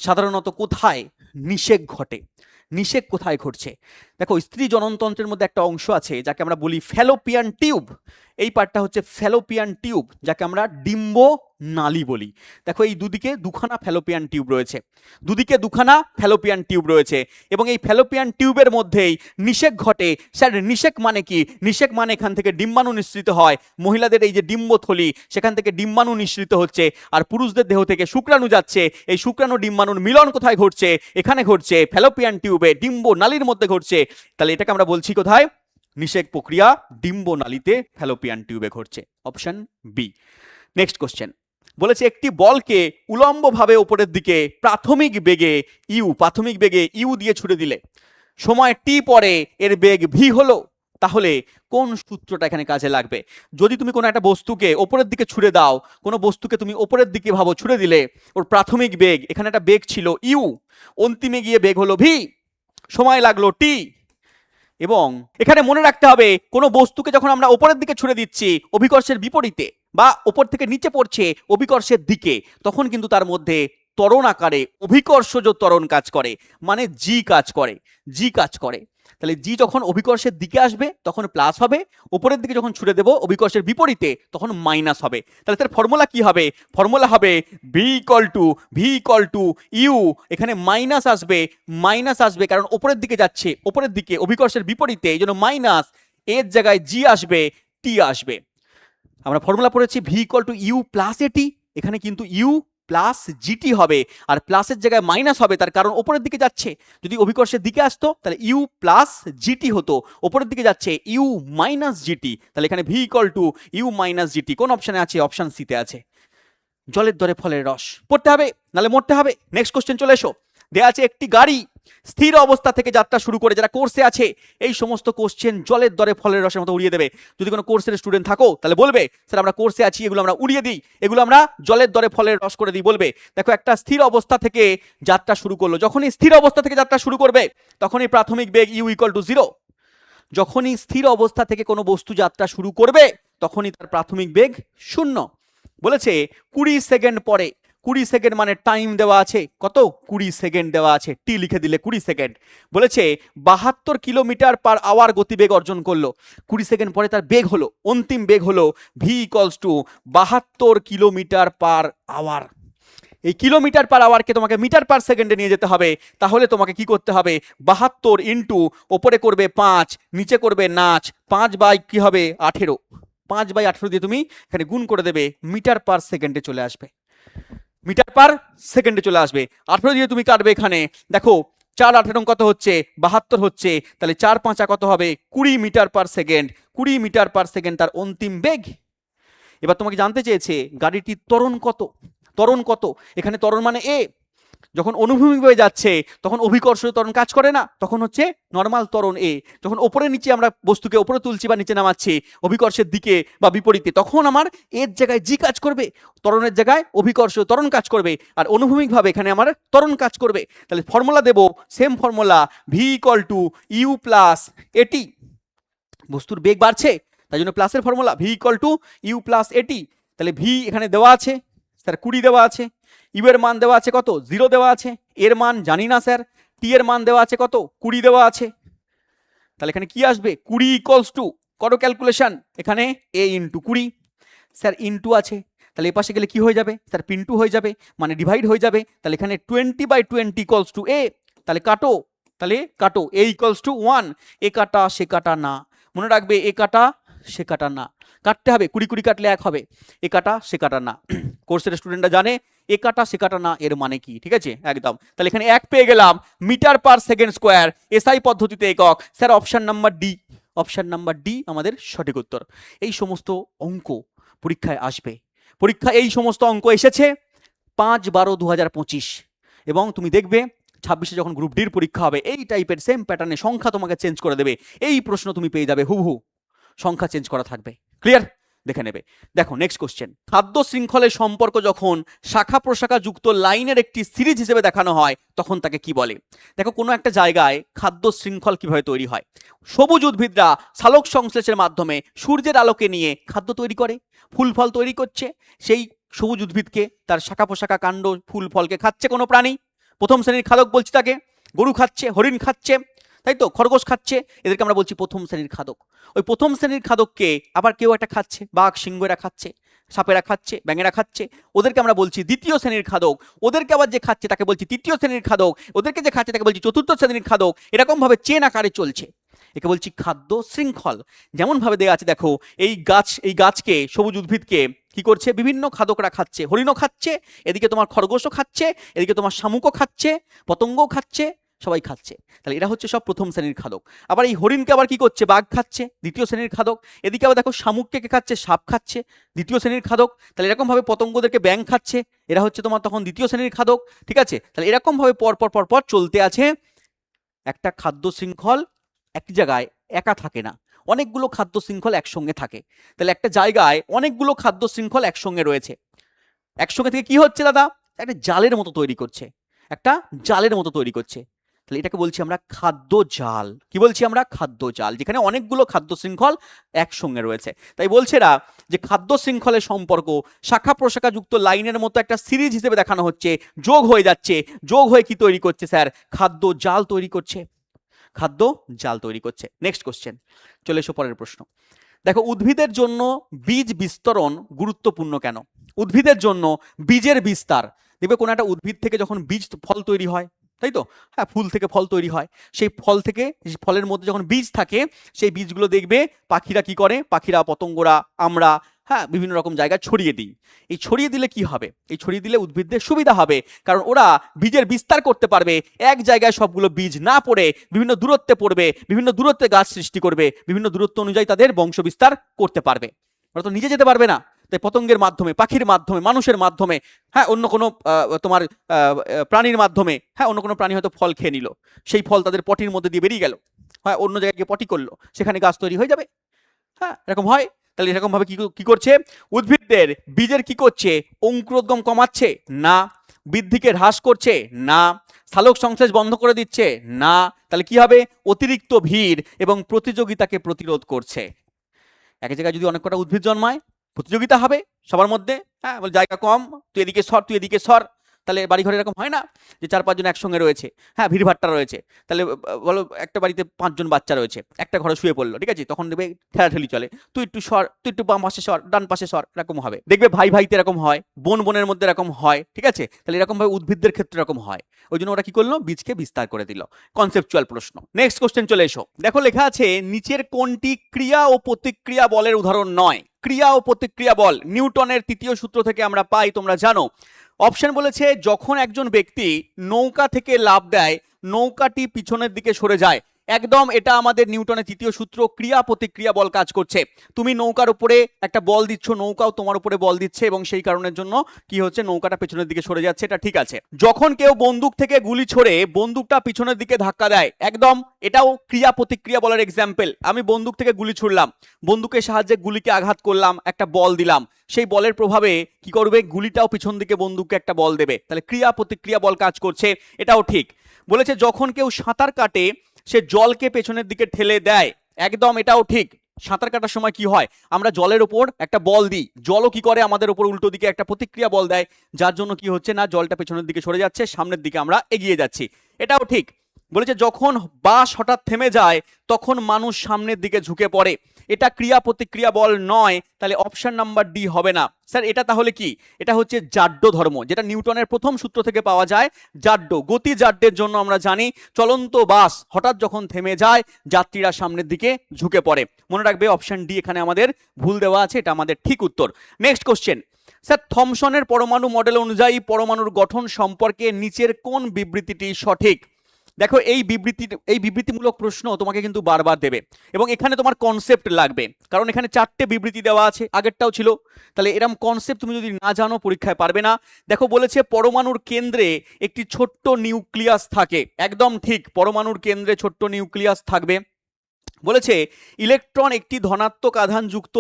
সাধারণত কোথায় নিষেক ঘটে? নিষেক কোথায় ঘটছে? দেখো স্ত্রী জননতন্ত্রের মধ্যে একটা অংশ আছে যাকে আমরা বলি ফ্যালোপিয়ান টিউব। এই পার্টটা হচ্ছে ফ্যালোপিয়ান টিউব, যাকে আমরা ডিম্ব নালী বলি। দেখো এই দুদিকে দুখানা ফ্যালোপিয়ান টিউব রয়েছে, দুদিকে দুখানা ফ্যালোপিয়ান টিউব রয়েছে, এবং এই ফ্যালোপিয়ান টিউবের মধ্যেই নিষেক ঘটে। স্যার নিষেক মানে কি? নিষেক মানে এখান থেকে ডিম্বাণু নিঃসৃত হয়, মহিলাদের এই যে ডিম্বথলি সেখান থেকে ডিম্বাণু নিঃসৃত হচ্ছে, আর পুরুষদের দেহ থেকে শুক্রাণু যাচ্ছে। এই শুক্রাণু ডিম্বাণুর মিলন কোথায় ঘটছে? এখানে ঘটছে ফ্যালোপিয়ান টিউবে, ডিম্ব নালীর মধ্যে ঘটছে। তাহলে এটাকে আমরা বলছি কোথায়? নিষেক প্রক্রিয়া ডিম্ব নালীতে ফ্যালোপিয়ান টিউবে ঘটছে। Option B. নেক্সট কোশ্চেন বলেছে একটি বলকে উলম্বভাবে উপরের দিকে প্রাথমিক বেগে ইউ দিয়ে ছুড়ে দিলে সময় টি পরে এর বেগ ভি হলো, তাহলে কোন সূত্রটা এখানে কাজে লাগবে? যদি তুমি কোনো একটা বস্তুকে ওপরের দিকে ছুড়ে দাও, কোনো বস্তুকে তুমি ওপরের দিকে ভাবো ছুড়ে দিলে, ওর প্রাথমিক বেগ, এখানে একটা বেগ ছিল ইউ, অন্তিমে গিয়ে বেগ হলো ভি, সময় লাগলো টি। এবং এখানে মনে রাখতে হবে কোনো বস্তুকে যখন আমরা ওপরের দিকে ছুড়ে দিচ্ছি অভিকর্ষের বিপরীতে, বা ওপর থেকে নিচে পড়ছে অভিকর্ষের দিকে, তখন কিন্তু তার মধ্যে ত্বরণ আকারে অভিকর্ষজ ত্বরণ কাজ করে, মানে জি কাজ করে। তাহলে জি যখন অভিকর্ষের দিকে আসবে তখন প্লাস হবে, উপরের দিকে যখন ছুড়ে দেবো অভিকর্ষের বিপরীতে তখন মাইনাস হবে। তাহলে তার ফর্মুলা কি হবে? ফর্মুলা হবে ভি ইকুয়াল টু ইউ, এখানে মাইনাস আসবে কারণ উপরের দিকে যাচ্ছে, উপরের দিকে অভিকর্ষের বিপরীতে, এই জন্য মাইনাস, এর জায়গায় জি আসবে, টি আসবে। আমরা ফর্মুলা পড়েছি V equal to U plus A T, এখানে কিন্তু ইউ প্লাস জিটি হবে, আর প্লাসের জায়গায় মাইনাস হবে, তার কারণ ওপরের দিকে যাচ্ছে। যদি অভিকর্ষের দিকে আসতো তাহলে ইউ প্লাস জিটি হতো, ওপরের দিকে যাচ্ছে ইউ মাইনাস জিটি, তাহলে এখানে V equal to U minus G T. কোন অপশনে আছে? অপশন সিতে আছে। জলের দরে ফলের রস পড়তে হবে, নাহলে মরতে হবে। নেক্সট কোশ্চেন চলে এসো। দেয়া আছে একটি গাড়ি স্থির অবস্থা থেকে যাত্রা শুরু করে, যারা কোর্সে আছে এই সমস্ত কোশ্চেন জলের দরে ফলের রসের মতো উড়িয়ে দেবে। যদি কোনো কোর্সের স্টুডেন্ট থাকো তাহলে বলবে স্যার আমরা কোর্সে আছি, এগুলো আমরা উড়িয়ে দিই, এগুলো আমরা জলের দরে ফলের রস করে দিই। বলবে দেখো একটা স্থির অবস্থা থেকে যাত্রা শুরু করলো, যখনই স্থির অবস্থা থেকে যাত্রা শুরু করবে তখনই প্রাথমিক বেগ ইউ ইকুয়াল টু 0। যখনই স্থির অবস্থা থেকে কোনো বস্তু যাত্রা শুরু করবে তখনই তার প্রাথমিক বেগ 0। বলেছে 20 সেকেন্ড পরে, 20 সেকেন্ড মানে টাইম দেওয়া আছে, কত? 20 সেকেন্ড দেওয়া আছে, টি লিখে দিলে 20 সেকেন্ড। বলেছে 72 কিলোমিটার পার আওয়ার গতিবেগ অর্জন করলো। 20 সেকেন্ড পরে তার বেগ হলো, অন্তিম বেগ হলো V equals to 72 kilometre per hour. এই কিলোমিটার পার আওয়ারকে তোমাকে মিটার পার সেকেন্ডে নিয়ে যেতে হবে। তাহলে তোমাকে কি করতে হবে? 72 ইন্টু ওপরে করবে 5, নিচে করবে নাচ, 5 বাই কি হবে 18, 5/18 দিয়ে তুমি এখানে গুণ করে দেবে, মিটার পার সেকেন্ডে চলে আসবে, মিটার পার সেকেন্ডে চলে আসবে। 18 দিয়ে তুমি কাটবে, এখানে দেখো 4/18 কত হচ্ছে? 72 হচ্ছে, তাহলে 4×5 কত হবে? 20 metre per second. 20 metre per second তার অন্তিম বেগ। এবার তোমাকে জানতে চেয়েছে গাড়িটির ত্বরণ কত? ত্বরণ কত? এখানে ত্বরণ মানে এ, যখন অনুভূমিকভাবে যাচ্ছে তখন অভিকর্ষীয় ত্বরণ কাজ করে না, তখন হচ্ছে নর্মাল ত্বরণ এ। যখন ওপরে নিচে আমরা বস্তুকে ওপরে তুলছি বা নিচে নামাচ্ছি অভিকর্ষের দিকে বা বিপরীতে, তখন আমার এর জায়গায় জি কাজ করবে, ত্বরণের জায়গায় অভিকর্ষীয় ত্বরণ কাজ করবে, আর অনুভূমিকভাবে এখানে আমার ত্বরণ কাজ করবে। তাহলে ফর্মুলা দেব, same formula, V equal to U plus A T. বস্তুর বেগ বাড়ছে তাই জন্য প্লাসের formula, V equal to U plus A T. তাহলে ভি এখানে দেওয়া আছে স্যার 20 দেওয়া আছে, ইউ এর মান দেওয়া আছে কত 0 দেওয়া আছে, এর মান জানি না স্যার, টি এর মান দেওয়া আছে কত 20 দেওয়া আছে। তাহলে এখানে কি আসবে 20 ইকুয়ালস টু, করো ক্যালকুলেশন, এখানে এ ইন্টু 20, স্যার ইন্টু আছে, তাহলে এপাশে গেলে কি হয়ে যাবে স্যার পিন্টু হয়ে যাবে, মানে ডিভাইড হয়ে যাবে। তাহলে এখানে 20/20 ইকুয়ালস টু এ, তাহলে কাটো, তাহলে কাটো, এ ইকুয়ালস টু 1, এ কাটা সে কাটা না, মনে রাখবে এ কাটা সে কাটা না, কাটতে হবে 20 কাটলে 1 হবে, এ কাটা সে কাটা না। কোর্সের স্টুডেন্টরা জানে এ কাটা সে কাটা না এর মানে কি, ঠিক আছে একদম। তাহলে এখানে 1 পেয়ে গেলাম metre per second square, SI পদ্ধতিতে একক। Sir option number D, option number D আমাদের সঠিক উত্তর। এই সমস্ত অঙ্ক পরীক্ষায় আসবে, পরীক্ষা এই সমস্ত অঙ্ক এসেছে 5/12/2025, এবং তুমি দেখবে 26-এ যখন গ্রুপ ডির পরীক্ষা হবে এই টাইপের সেম প্যাটার্নে সংখ্যা তোমাকে চেঞ্জ করে দেবে, এই প্রশ্ন তুমি পেয়ে যাবে হুবহু, সংখ্যা চেঞ্জ করা থাকবে। ক্লিয়ার? দেখে নেবে। দেখো নেক্সট কোশ্চেন, খাদ্য শৃঙ্খলের সম্পর্ক যখন শাখা প্রশাখা যুক্ত লাইনের একটি সিরিজ হিসেবে দেখানো হয় তখন তাকে কি বলে? দেখো কোনো একটা জায়গায় খাদ্য শৃঙ্খল কিভাবে তৈরি হয়, সবুজ উদ্ভিদরা সালোক সংশ্লেষের মাধ্যমে সূর্যের আলোকে নিয়ে খাদ্য তৈরি করে, ফুল ফল তৈরি করছে, সেই সবুজ উদ্ভিদকে তার শাখা প্রশাখা কাণ্ড ফুল ফলকে খাচ্ছে কোনো প্রাণী, প্রথম শ্রেণীর খাদক বলছি তাকে, গরু খাচ্ছে, হরিণ খাচ্ছে, তাই তো, খরগোশ খাচ্ছে, এদেরকে আমরা বলছি প্রথম শ্রেণীর খাদক। ওই প্রথম শ্রেণীর খাদককে আবার কেউ একটা খাচ্ছে, বাঘ সিংহরা খাচ্ছে, সাপেরা খাচ্ছে, ব্যাঙেরা খাচ্ছে, ওদেরকে আমরা বলছি দ্বিতীয় শ্রেণীর খাদক। ওদেরকে আবার যে খাচ্ছে তাকে বলছি তৃতীয় শ্রেণীর খাদক, ওদেরকে যে খাচ্ছে তাকে বলছি চতুর্থ শ্রেণীর খাদক। এরকম ভাবে চেন আকারে চলছে, একে বলছি খাদ্য শৃঙ্খল। যেমন ভাবে দেওয়া আছে দেখো, এই গাছকে, সবুজ উদ্ভিদকে কি করছে, বিভিন্ন খাদকরা খাচ্ছে, হরিণও খাচ্ছে, এদিকে তোমার খরগোশও খাচ্ছে, এদিকে তোমার শামুকও খাচ্ছে, পতঙ্গও খাচ্ছে, সবাই খাচ্ছে। তাহলে এরা হচ্ছে সব প্রথম শ্রেণীর খাদক। আবার এই হরিণকে আবার কি করছে, বাঘ খাচ্ছে, দ্বিতীয় শ্রেণীর খাদক। এদিকে আবার দেখো শামুককে কে খাচ্ছে, সাপ খাচ্ছে, দ্বিতীয় শ্রেণীর খাদক। তাহলে এরকম ভাবে পতঙ্গদেরকে ব্যাঙ খাচ্ছে, এরা হচ্ছে তোমার তখন দ্বিতীয় শ্রেণীর খাদক। ঠিক আছে, তাহলে এরকম ভাবে পর চলতে আছে। একটা খাদ্য শৃঙ্খল একটি জায়গায় একা থাকে না, অনেকগুলো খাদ্য শৃঙ্খল একসঙ্গে থাকে। তাহলে একটা জায়গায় অনেকগুলো খাদ্য শৃঙ্খল একসঙ্গে রয়েছে, একসঙ্গে থেকে কি হচ্ছে দাদা, একটা জালের মতো তৈরি করছে, একটা জালের মতো তৈরি করছে। তাহলে এটাকে বলছি আমরা খাদ্য জাল। কি বলছি আমরা, খাদ্য জাল, যেখানে অনেকগুলো খাদ্য শৃঙ্খল একসঙ্গে রয়েছে। তাই বলছে না যে খাদ্য শৃঙ্খলের সম্পর্ক শাখা প্রশাখা যুক্ত লাইনের মতো একটা সিরিজ হিসেবে দেখানো হচ্ছে, যোগ হয়ে যাচ্ছে, যোগ হয়ে কি তৈরি করছে স্যার, খাদ্য জাল তৈরি করছে, খাদ্য জাল তৈরি করছে। নেক্সট কোশ্চেন, চলে এসো পরের প্রশ্ন। দেখো উদ্ভিদের জন্য বীজ বিস্তরণ গুরুত্বপূর্ণ কেন? উদ্ভিদের জন্য বীজের বিস্তার, দেখবে কোনো একটা উদ্ভিদ থেকে যখন বীজ ফল তৈরি হয়, তাই তো, হ্যাঁ ফুল থেকে ফল তৈরি হয়, সেই ফল থেকে, ফলের মধ্যে যখন বীজ থাকে সেই বীজগুলো দেখবে পাখিরা কি করে, পাখিরা, পতঙ্গরা, আমরা, হ্যাঁ বিভিন্ন রকম জায়গায় ছড়িয়ে দিই। এই ছড়িয়ে দিলে কি হবে, এই ছড়িয়ে দিলে উদ্ভিদদের সুবিধা হবে, কারণ ওরা বীজের বিস্তার করতে পারবে, এক জায়গায় সবগুলো বীজ না পড়ে বিভিন্ন দূরত্বে পড়বে, বিভিন্ন দূরত্বে গাছ সৃষ্টি করবে, বিভিন্ন দূরত্ব অনুযায়ী তাদের বংশ বিস্তার করতে পারবে। ওরা তো নিজে যেতে পারবে না, তাই পতঙ্গের মাধ্যমে, পাখির মাধ্যমে, মানুষের মাধ্যমে, হ্যাঁ অন্য কোনো তোমার প্রাণীর মাধ্যমে, হ্যাঁ অন্য কোনো প্রাণী হয়তো ফল খেয়ে নিল, সেই ফল তাদের পটির মধ্যে দিয়ে বেরিয়ে গেল, হ্যাঁ অন্য জায়গায় গিয়ে পটি করলো, সেখানে গাছ তৈরি হয়ে যাবে, হ্যাঁ এরকম হয়। তাহলে এরকম ভাবে কি করছে, উদ্ভিদদের বীজের কি করছে, অঙ্কুরোদ্গম কমাচ্ছে না, বৃদ্ধিকে হ্রাস করছে না, সালোক সংশ্লেষ বন্ধ করে দিচ্ছে না। তাহলে কি হবে, অতিরিক্ত ভিড় এবং প্রতিযোগিতাকে প্রতিরোধ করছে। এক জায়গায় যদি অনেক কটা উদ্ভিদ জন্মায়, প্রতিযোগিতা হবে সবার মধ্যে, হ্যাঁ জায়গা কম, তুই এদিকে সর, তুই এদিকে সর, তাহলে বাড়ি ঘরে এরকম হয় না যে 4-5 জন একসঙ্গে রয়েছে, হ্যাঁ ভিড়ভাট্টা রয়েছে, তাহলে বলো একটা বাড়িতে 5 জন বাচ্চা রয়েছে, একটা ঘরে শুয়ে পড়লো, ঠিক আছে, তখন দেখবে ঠেলাঠেলি চলে, তুই একটু সর, তুই একটু বাম পাশে সর, ডান পাশে সর, এরকম হবে। দেখবে ভাই ভাইতে এরকম হয়, বোন বোনের মধ্যে এরকম হয়, ঠিক আছে, তাহলে এরকম ভাবে উদ্ভিদদের ক্ষেত্রে এরকম হয়। ওই জন্য ওরা কি করলো, বীজকে বিস্তার করে দিল। কনসেপচুয়াল প্রশ্ন। নেক্সট কোশ্চেন চলে এসো। দেখো লেখা আছে নিচের কোনটি ক্রিয়া ও প্রতিক্রিয়া বলের উদাহরণ নয়? ক্রিয়া ও প্রতিক্রিয়া বল নিউটনের তৃতীয় সূত্র থেকে আমরা পাই, তোমরা জানো। অপশন বলেছে যখন একজন ব্যক্তি নৌকা থেকে লাফ দেয়, নৌকাটি পিছনের দিকে সরে যায়, একদম এটা আমাদের নিউটনের তৃতীয় সূত্র, ক্রিয়া প্রতিক্রিয়া বল কাজ করছে। তুমি নৌকার উপরে একটা বল দিচ্ছ, নৌকাও তোমার উপরে বল দিচ্ছে এবং সেই কারণের জন্য কি হচ্ছে, নৌকাটা পেছনের দিকে সরে যাচ্ছে, এটা ঠিক আছে। যখন কেউ বন্দুক থেকে গুলি ছোড়ে বন্দুকটা পিছনের দিকে ধাক্কা দেয়, একদম এটাও ক্রিয়া প্রতিক্রিয়া বলের এক্সাম্পল। আমি বন্দুক থেকে গুলি ছুড়লাম, বন্দুকের সাহায্যে গুলিকে আঘাত করলাম, একটা বল দিলাম, সেই বলের প্রভাবে কি করবে, গুলিটাও পিছন দিকে বন্দুককে একটা বল দেবে, তাহলে ক্রিয়া প্রতিক্রিয়া বল কাজ করছে, এটাও ঠিক। বলেছে যখন কেউ সাঁতার কাটে সে জলকে পেছনের দিকে ঠেলে দেয়, একদম এটাও ঠিক। সাঁতার কাটার সময় কি হয়, আমরা জলের ওপর একটা বল দিই, জলও কি করে আমাদের উপর উল্টো দিকে একটা প্রতিক্রিয়া বল দেয়, যার জন্য কি হচ্ছে না, জলটা পেছনের দিকে সরে যাচ্ছে, সামনের দিকে আমরা এগিয়ে যাচ্ছি, এটাও ঠিক। বলেছে যখন বাস হঠাৎ থেমে যায় তখন মানুষ সামনের দিকে ঝুঁকে পড়ে, এটা ক্রিয়া প্রতিক্রিয়া বল নয়, তাহলে অপশন নাম্বার ডি হবে না। স্যার এটা তাহলে কি, এটা হচ্ছে জাড্য ধর্ম, যেটা নিউটনের প্রথম সূত্র থেকে পাওয়া যায়, জাড্য গতি। জাড্যের জন্য আমরা জানি চলন্ত বাস হঠাৎ যখন থেমে যায় যাত্রীরা সামনের দিকে ঝুঁকে পড়ে। মনে রাখবে অপশন ডি এখানে আমাদের ভুল দেওয়া আছে, এটা আমাদের ঠিক উত্তর। নেক্সট কোশ্চেন, স্যার থমসনের পরমাণু মডেল অনুযায়ী পরমাণুর গঠন সম্পর্কে নিচের কোন বিবৃতিটি সঠিক? দেখো এই বিবৃতিমূলক প্রশ্ন তোমাকে কিন্তু বারবার দেবে এবং এখানে তোমার কনসেপ্ট লাগবে, কারণ এখানে 4টে বিবৃতি দেওয়া আছে, আগেরটাও ছিল, তাহলে এরকম কনসেপ্ট তুমি যদি না জানো পরীক্ষায় পারবে না। দেখো বলেছে পরমাণুর কেন্দ্রে একটি ছোট্ট নিউক্লিয়াস থাকে, একদম ঠিক, পরমাণুর কেন্দ্রে ছোট্ট নিউক্লিয়াস থাকবে। বলেছে ইলেকট্রন একটি ধনাত্মক আধানযুক্ত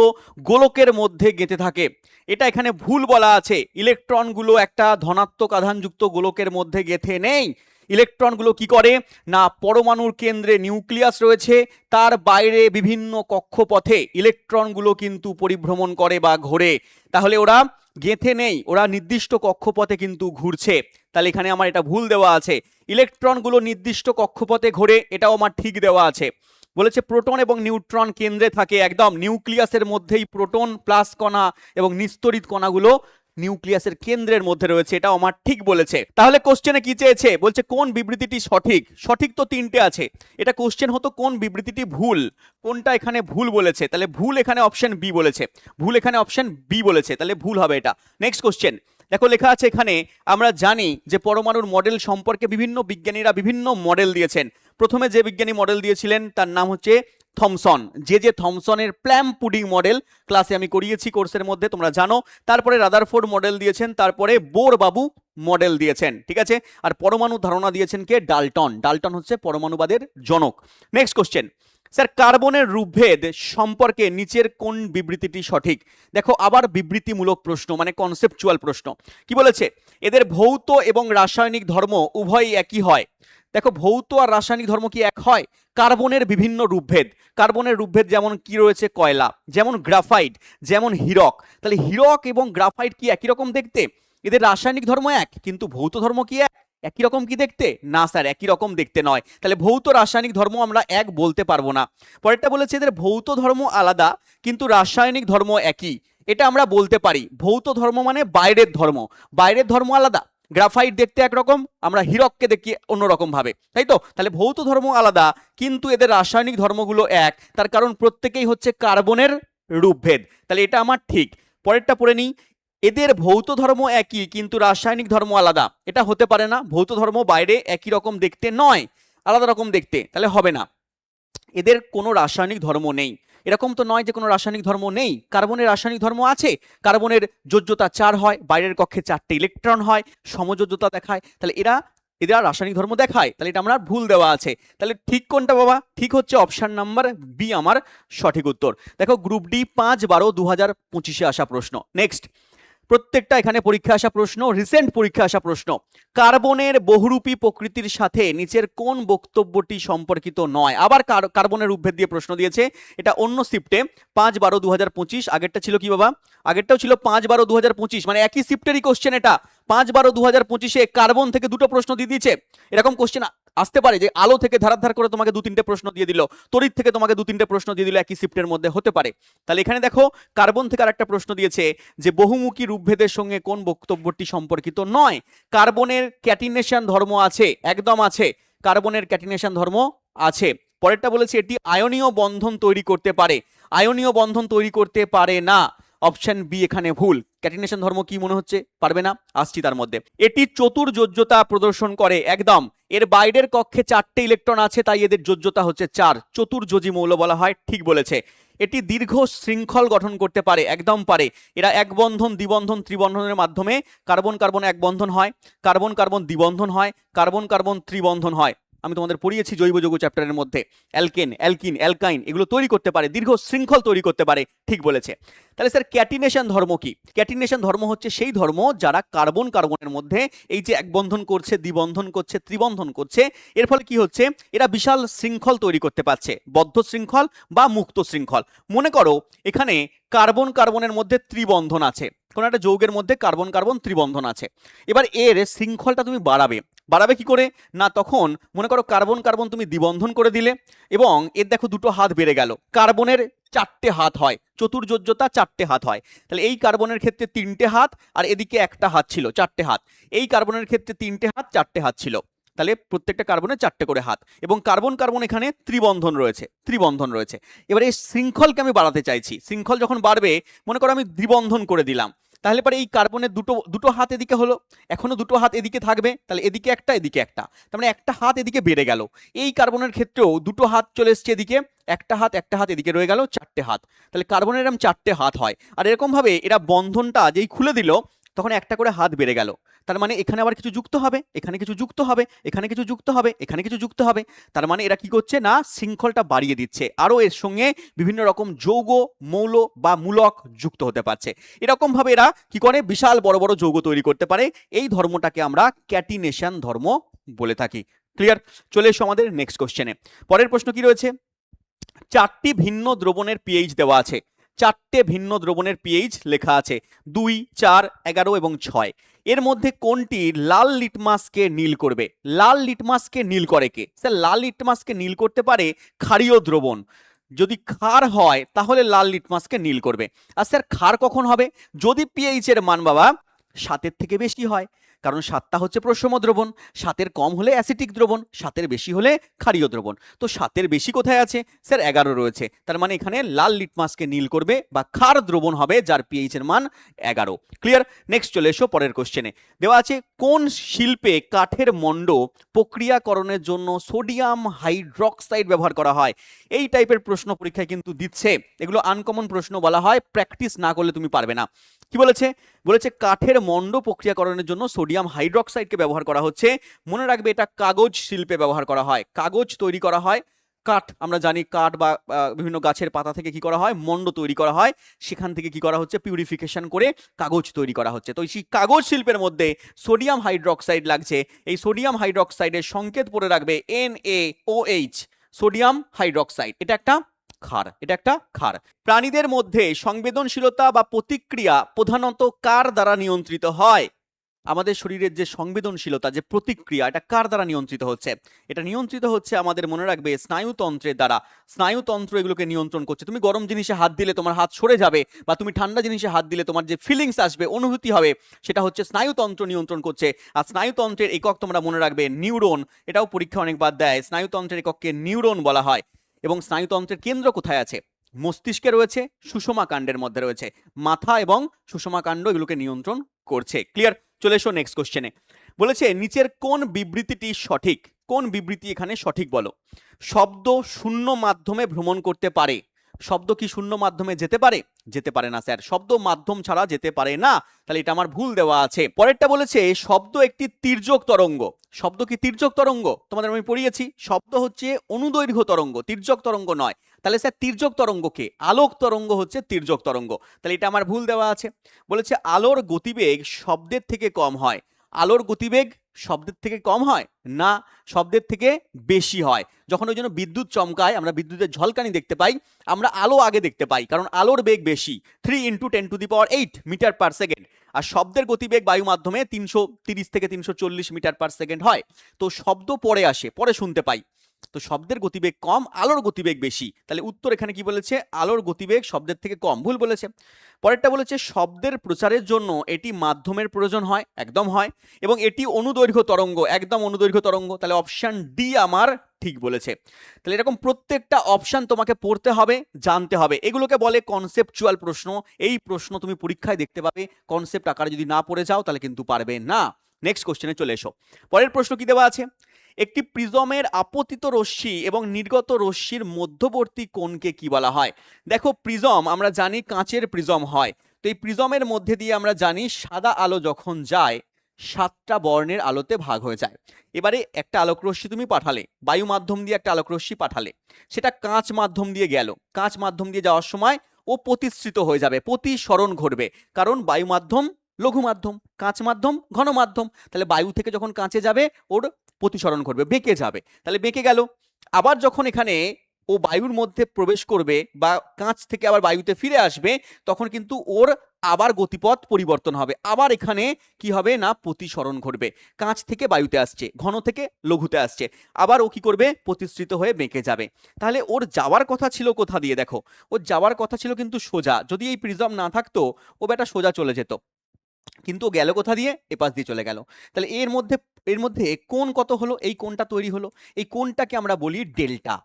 গোলকের মধ্যে গেঁথে থাকে, এটা এখানে ভুল বলা আছে, ইলেকট্রনগুলো একটা ধনাত্মক আধানযুক্ত গোলকের মধ্যে গেঁথে নেই। ইলেকট্রনগুলো কি করে না, পরমাণুর কেন্দ্রে নিউক্লিয়াস রয়েছে, তার বাইরে বিভিন্ন কক্ষপথে ইলেকট্রনগুলো কিন্তু পরিভ্রমণ করে বা ঘোরে, তাহলে ওরা গেঁথে নেই, ওরা নির্দিষ্ট কক্ষপথে কিন্তু ঘুরছে, তাহলে এখানে আমার এটা ভুল দেওয়া আছে। ইলেকট্রনগুলো নির্দিষ্ট কক্ষপথে ঘোরে, এটাও আমার ঠিক দেওয়া আছে। বলেছে প্রোটন এবং নিউট্রন কেন্দ্রে থাকে, একদম নিউক্লিয়াসের মধ্যেই প্রোটন প্লাস কণা এবং নিস্তড়িত কণাগুলো নিউক্লিয়াসের কেন্দ্রের মধ্যে রয়েছে, এটাও আমার ঠিক বলেছে। তাহলে কোশ্চেনে কি চেয়েছে, বলছে কোন বিবৃতিটি সঠিক, সঠিক তো 3টে আছে, এটা কোশ্চেন হতো কোন বিবৃতিটি ভুল, কোনটা এখানে ভুল বলেছে, তাহলে ভুল এখানে অপশন বি বলেছে, ভুল এখানে অপশন বি বলেছে, তাহলে ভুল হবে এটা। নেক্সট কোশ্চেন, দেখো লেখা আছে এখানে, আমরা জানি যে পরমাণুর মডেল সম্পর্কে বিভিন্ন বিজ্ঞানীরা বিভিন্ন মডেল দিয়েছেন। প্রথমে যে বিজ্ঞানী মডেল দিয়েছিলেন তার নাম হচ্ছে থমসন, যে থমসনের প্ল্যাম পুডিং মডেল ক্লাসে আমি করিয়েছি কোর্সের মধ্যে, তোমরা জানো। তারপরে রাদারফোর্ড মডেল দিয়েছেন, তারপরে বোর বাবু মডেল দিয়েছেন, ঠিক আছে। আর পরমাণু ধারণা দিয়েছেন কে, ডাল্টন, ডাল্টন হচ্ছে পরমাণুবাদের জনক। নেক্সট কোশ্চেন, স্যার কার্বনের রূপভেদ সম্পর্কে নিচের কোন বিবৃতিটি সঠিক? দেখো আবার বিবৃতিমূলক প্রশ্ন, মানে কনসেপচুয়াল প্রশ্ন। কি বলেছে, এদের ভৌত এবং রাসায়নিক ধর্ম উভয়ই একই হয়। দেখো ভৌত আর রাসায়নিক ধর্ম কি এক হয়? কার্বনের বিভিন্ন রূপভেদ, কার্বনের রূপভেদ যেমন কি রয়েছে, কয়লা, যেমন গ্রাফাইট, যেমন হীরক, তাহলে হীরক এবং গ্রাফাইট কি একই রকম দেখতে? এদের রাসায়নিক ধর্ম এক, কিন্তু ভৌত ধর্ম কি একই রকম কি দেখতে? না স্যার, একই রকম দেখতে নয়, তাহলে ভৌত রাসায়নিক ধর্ম আমরা এক বলতে পারবো না। পরেরটা বলেছে এদের ভৌত ধর্ম আলাদা কিন্তু রাসায়নিক ধর্ম একই, এটা আমরা বলতে পারি। ভৌত ধর্ম মানে বাইরের ধর্ম, বাইরের ধর্ম আলাদা, গ্রাফাইট দেখতে একরকম, আমরা হীরককে দেখি অন্যরকম ভাবে, তাই তো? তাহলে ভৌত ধর্ম আলাদা কিন্তু এদের রাসায়নিক ধর্মগুলো এক, তার কারণ প্রত্যেকেই হচ্ছে কার্বনের রূপভেদ, তাহলে এটা আমার ঠিক। পরেরটা পড়ে নিই, এদের ভৌত ধর্ম একই কিন্তু রাসায়নিক ধর্ম আলাদা, এটা হতে পারে না, ভৌত ধর্ম বাইরে একই রকম দেখতে নয়, আলাদা রকম দেখতে, তাহলে হবে না। এদের কোনো রাসায়নিক ধর্ম নেই, এরকম তো নয় যে কোনো রাসায়নিক ধর্ম নেই, কার্বনের রাসায়নিক ধর্ম আছে, কার্বনের যোজ্যতা 4 হয়, বাইরের কক্ষে 4টে ইলেকট্রন হয়, সমযোজ্যতা দেখায়, তাহলে এরা রাসায়নিক ধর্ম দেখায়, তাহলে এটা আমরা ভুল দেওয়া আছে। তাহলে ঠিক কোনটা বাবা? ঠিক হচ্ছে অপশন নাম্বার বি আমার সঠিক উত্তর। দেখো গ্রুপ ডি 5/12/2025 আসা প্রশ্ন। নেক্সট, প্রত্যেকটা এখানে পরীক্ষা আসা প্রশ্ন, রিসেন্ট পরীক্ষা আসা প্রশ্ন। কার্বনের বহুরূপী প্রকৃতির সাথে নিচের কোন বক্তব্যটি সম্পর্কিত নয়? আবার কার্বনের রূপভেদ দিয়ে প্রশ্ন দিয়েছে, এটা অন্য শিফটে 5/12/2025, আগেরটা ছিল কি বাবা? আগেরটাও ছিল 5/12/2025, মানে একই শিফটেরই কোশ্চেন এটা। 5/12/2025 কার্বন থেকে দুটো প্রশ্ন দিয়ে দিয়েছে। এরকম কোশ্চেন আসতে পারে যে আলো থেকে ধার করে তোমাকে 2-3টে প্রশ্ন দিয়ে দিল, তড়িৎ থেকে তোমাকে 2-3টে প্রশ্ন দিয়ে দিল, একই শিফটের মধ্যে হতে পারে। তাহলে এখানে দেখো কার্বন থেকে আর একটা প্রশ্ন দিয়েছে যে বহুমুখী রূপভেদের সঙ্গে কোন বক্তব্যটি সম্পর্কিত নয়? কার্বনের ক্যাটিনেশন ধর্ম আছে, একদম আছে, কার্বনের ক্যাটিনেশন ধর্ম আছে। পরেরটা বলেছে এটি আয়নীয় বন্ধন তৈরি করতে পারে, আয়নীয় বন্ধন তৈরি করতে পারে না। অপশন বি এখানে ভুল। ক্যাটিনেশন ধর্ম কি মনে হচ্ছে? পারবে না, আসছি তার মধ্যে। এটি চতুর্যোজ্যতা প্রদর্শন করে, একদম। এর বাইরের কক্ষে 4টে ইলেকট্রন আছে, তাই এদের যোজ্যতা হচ্ছে 4, চতুর্যোজী মৌল বলা হয়, ঠিক বলেছে। এটি দীর্ঘ শৃঙ্খল গঠন করতে পারে, একদম পারে। এরা এক বন্ধন, দ্বিবন্ধন, ত্রিবন্ধনের মাধ্যমে কার্বন কার্বন এক বন্ধন হয়, কার্বন কার্বন দ্বিবন্ধন হয়, কার্বন কার্বন ত্রিবন্ধন হয়। আমি তোমাদের পড়িয়েছি জৈব যৌগ চ্যাপ্টারের মধ্যে, অ্যালকেন, অ্যালকিন, অ্যালকাইন এগুলো তৈরি করতে পারে, দীর্ঘ শৃঙ্খল তৈরি করতে পারে, ঠিক বলেছে। তাহলে স্যার ক্যাটিনেশন ধর্ম কি? ক্যাটিনেশন ধর্ম হচ্ছে সেই ধর্ম যারা কার্বন কার্বনের মধ্যে এই যে এক বন্ধন করছে, দ্বিবন্ধন করছে, ত্রিবন্ধন করছে, এর ফলে কি হচ্ছে, এরা বিশাল শৃঙ্খল তৈরি করতে পারছে, বদ্ধ শৃঙ্খল বা মুক্ত শৃঙ্খল। মনে করো এখানে কার্বন কার্বনের মধ্যে ত্রিবন্ধন আছে, কোন একটা যৌগের মধ্যে কার্বন কার্বন ত্রিবন্ধন আছে। এবার এর শৃঙ্খলটা তুমি বাড়াবে, বাড়াবে কি করে না, তখন মনে করো কার্বন কার্বন তুমি দ্বিবন্ধন করে দিলে এবং এর দেখো দুটো হাত বেড়ে গেল, কার্বনের 4টে হাত হয়, চতুর্যোজ্যতা 4টে হাত হয়। তাহলে এই কার্বনের ক্ষেত্রে 3টে হাত, আর এদিকে একটা হাত ছিল, 4টে হাত। এই কার্বনের ক্ষেত্রে 3টে হাত, 4টে হাত ছিল, তাহলে প্রত্যেকটা কার্বনের 4টে করে হাত, এবং কার্বন কার্বন এখানে ত্রিবন্ধন রয়েছে, ত্রিবন্ধন রয়েছে। এবার এই শৃঙ্খলকে আমি বাড়াতে চাইছি, শৃঙ্খল যখন বাড়বে, মনে করো আমি দ্বিবন্ধন করে দিলাম, তাহলে পরে এই কার্বনের দুটো হাত এদিকে হলো, এখনো দুটো হাত এদিকে থাকবে, তাহলে এদিকে একটা এদিকে একটা, তার মানে একটা হাত এদিকে বেড়ে গেল। এই কার্বনের ক্ষেত্রেও দুটো হাত চলে এসছে এদিকে, একটা হাত এদিকে রয়ে গেল, 4টে হাত। তাহলে কার্বনের এরকম 4টে হাত হয়। আর এরকম ভাবে এরা বন্ধনটা যেই খুলে দিল, তখন একটা করে হাত বেড়ে গেল। তার মানে এখানে আবার কিছু যুক্ত হবে, এখানে কিছু যুক্ত হবে, এখানে কিছু যুক্ত হবে, এখানে কিছু যুক্ত হবে। তার মানে এরা কি করছে না, শৃঙ্খলটা বাড়িয়ে দিচ্ছে, আরো এর সঙ্গে বিভিন্ন রকম যৌগ, মৌল বা মূলক যুক্ত হতে পারছে। এরকম ভাবে এরা কি করে, বিশাল বড় বড় যৌগ তৈরি করতে পারে। এই ধর্মটাকে আমরা ক্যাটিনেশন ধর্ম বলে থাকি। ক্লিয়ার? চলে এসো আমাদের নেক্সট কোশ্চেনে। পরের প্রশ্ন কি রয়েছে, 4টি ভিন্ন দ্রবণের পিএইচ দেওয়া আছে, 4টে ভিন্ন দ্রবণের পিএইচ লেখা আছে, 2, 4, 11 এবং 6। এর মধ্যে কোনটি লাল লিটমাসকে নীল করবে? লাল লিটমাসকে নীল করে কে? স্যার লাল লিটমাসকে নীল করতে পারে ক্ষারীয় দ্রবণ। যদি ক্ষার হয় তাহলে লাল লিটমাসকে নীল করবে। আর স্যার ক্ষার কখন হবে? যদি পিএইচ এর মান বাবা 7-এর থেকে বেশি হয়, কারণ 7টা হচ্ছে প্রশম দ্রবণ, 7-এর কম হলে অ্যাসিটিক দ্রবণ, 7-এর বেশি হলে ক্ষারীয় দ্রবণ। তো 7-এর বেশি কোথায় আছে? স্যার 11 রয়েছে। তার মানে এখানে লাল লিটমাসকে নীল করবে বা ক্ষার দ্রবণ হবে যার পিএইচ এর মান 11। ক্লিয়ার? নেক্সট চলে এসো পরের কোশ্চেনে। দেওয়া আছে কোন শিল্পে কাঠের মণ্ড প্রক্রিয়াকরণের জন্য সোডিয়াম হাইড্রক্সাইড ব্যবহার করা হয়? এই টাইপের প্রশ্ন পরীক্ষায় কিন্তু দিচ্ছে, এগুলো আনকমন প্রশ্ন বলা হয়, প্র্যাকটিস না করলে তুমি পারবে না। কি বলেছে? বলেছে কাঠের মণ্ড প্রক্রিয়াকরণের জন্য সোডিয়াম হাইড্রক্সাইডকে ব্যবহার করা হচ্ছে। মনে রাখবে এটা কাগজ শিল্পে ব্যবহার করা হয়, কাগজ তৈরি করা হয়। কাঠ আমরা জানি, কাঠ বা বিভিন্ন গাছের পাতা থেকে কি করা হয়, মণ্ড তৈরি করা হয়, সেখান থেকে কি করা হচ্ছে, পিউরিফিকেশন করে কাগজ তৈরি করা হচ্ছে। তো সেই কাগজ শিল্পের মধ্যে সোডিয়াম হাইড্রক্সাইড লাগছে। এই সোডিয়াম হাইড্রক্সাইডের সংকেত পড়ে রাখবে NaOH, সোডিয়াম হাইড্রক্সাইড। এটা একটা ক্ষার, এটা একটা ক্ষার। প্রাণীদের মধ্যে সংবেদনশীলতা বা প্রতিক্রিয়া প্রধানত কার দ্বারা নিয়ন্ত্রিত হয়? আমাদের শরীরের যে সংবেদনশীলতা, যে প্রতিক্রিয়া, এটা কার দ্বারা নিয়ন্ত্রিত হচ্ছে? এটা নিয়ন্ত্রিত হচ্ছে আমাদের, মনে রাখবে, স্নায়ুতন্ত্রের দ্বারা। স্নায়ুতন্ত্র এগুলোকে নিয়ন্ত্রণ করছে। তুমি গরম জিনিসে হাত দিলে তোমার হাত সরে যাবে, বা তুমি ঠান্ডা জিনিসে হাত দিলে তোমার যে ফিলিংস আসবে, অনুভূতি হবে, সেটা হচ্ছে স্নায়ুতন্ত্র নিয়ন্ত্রণ করছে। আর স্নায়ুতন্ত্রের একক তোমরা মনে রাখবে নিউরন। এটাও পরীক্ষা অনেকবার দেয়, স্নায়ুতন্ত্রের একককে নিউরন বলা হয়। এবং স্নায়ুতন্ত্রের কেন্দ্র কোথায় আছে? মস্তিষ্কে রয়েছে, সুষমা কাণ্ডের মধ্যে রয়েছে। মাথা এবং সুষমা কাণ্ড এগুলোকে নিয়ন্ত্রণ করছে। ক্লিয়ার? চলে এসো নেক্সট কোশ্চেনে। বলেছে নিচের কোন বিবৃতিটি সঠিক? কোন বিবৃতি এখানে সঠিক বলো? শব্দ শূন্য মাধ্যমে ভ্রমণ করতে পারে। শব্দ কি শূন্য মাধ্যমে যেতে পারে? যেতে পারে না স্যার, শব্দ মাধ্যম ছাড়া যেতে পারে না। তাহলে এটা আমার ভুল দেওয়া আছে। পরেরটা বলেছে শব্দ একটি তির্যক তরঙ্গ। শব্দ কি তির্যক তরঙ্গ? তোমাদের আমি পড়িয়েছি, শব্দ হচ্ছে অনুদৈর্ঘ্য তরঙ্গ, তির্যক তরঙ্গ নয়। তাহলে স্যার তির্যক তরঙ্গ কে? আলোক তরঙ্গ হচ্ছে তির্যক তরঙ্গ। তাহলে এটা আমার ভুল দেওয়া আছে। বলেছে আলোর গতিবেগ শব্দের থেকে কম হয়। আলোর গতিবেগ শব্দের থেকে কম হয় না, শব্দের থেকে বেশি হয়। যখন ওই জন্য বিদ্যুৎ চমকায়, আমরা বিদ্যুতের ঝলকানি দেখতে পাই, আমরা আলো আগে দেখতে পাই, কারণ আলোর বেগ বেশি, 3 × 10⁸ মিটার পার সেকেন্ড। আর শব্দের গতিবেগ বায়ু মাধ্যমে 330 থেকে 340 মিটার পার সেকেন্ড হয়। তো শব্দ পরে আসে, পরে শুনতে পাই। তো শব্দের গতিবেগ কম, আলোর গতিবেগ বেশি। তাহলে উত্তর এখানে কি বলেছে? আলোর গতিবেগ শব্দের থেকে কম। ভুল বলেছে। পরেরটা বলেছে শব্দের প্রচারের জন্য এটি মাধ্যমের প্রয়োজন হয়। একদম হয়। এবং এটি অনুদৈর্ঘ্য তরঙ্গ, একদম অনুদৈর্ঘ্য তরঙ্গ। তাহলে অপশন ডি আমার ঠিক বলেছে। তাহলে এরকম প্রত্যেকটা অপশন তোমাকে পড়তে হবে, জানতে হবে। এগুলোকে বলে কনসেপচুয়াল প্রশ্ন। এই প্রশ্ন তুমি পরীক্ষায় দেখতে পাবে, কনসেপ্ট আকারে যদি না পড়ে যাও তাহলে কিন্তু পারবে না। নেক্সট কোশ্চেনে চলে এসো। পরের প্রশ্ন কি দেওয়া আছে, একটি প্রিজমের আপতিত রশ্মি এবং নির্গত রশ্মির মধ্যবর্তী কোণকে কি বলা হয়? দেখো প্রিজম আমরা জানি কাঁচের প্রিজম হয়, তো এই প্রিজমের মধ্যে দিয়ে আমরা জানি সাদা আলো যখন যায় 7টা বর্ণের আলোতে ভাগ হয়ে যায়। এবারে একটা আলোক রশ্মি তুমি পাঠালে, বায়ু মাধ্যম দিয়ে একটা আলোক রশ্মি পাঠালে, সেটা কাঁচ মাধ্যম দিয়ে গেল, কাঁচ মাধ্যম দিয়ে যাওয়ার সময় ও প্রতিসৃত হয়ে যাবে, প্রতিসরণ ঘটবে, কারণ বায়ু মাধ্যম লঘু মাধ্যম, কাঁচ মাধ্যম ঘন মাধ্যম। তাহলে বায়ু থেকে যখন কাঁচে যাবে ওর প্রতিসরণ ঘটবে, বেঁকে যাবে, তাহলে বেঁকে গেল। আবার যখন এখানে ও বায়ুর মধ্যে প্রবেশ করবে বা কাঁচ থেকে আবার বায়ুতে ফিরে আসবে, তখন কিন্তু ওর আবার গতিপথ পরিবর্তন হবে, আবার এখানে কি হবে না প্রতিসরণ ঘটবে, কাঁচ থেকে বায়ুতে আসছে, ঘন থেকে লঘুতে আসছে, আবার ও কি করবে প্রতিসৃত হয়ে বেঁকে যাবে। তাহলে ওর যাওয়ার কথা ছিল কোথা দিয়ে, দেখো ওর যাওয়ার কথা ছিল কিন্তু সোজা, যদি এই প্রিজম না থাকতো ও বেটা সোজা চলে যেত, কিন্তু ও গেল কোথা দিয়ে, এপাশ দিয়ে চলে গেল। তাহলে এর মধ্যে কোণ কত হলো, এই কোণটা তৈরি হলো, এই কোণটাকে আমরা বলি ডেল্টা,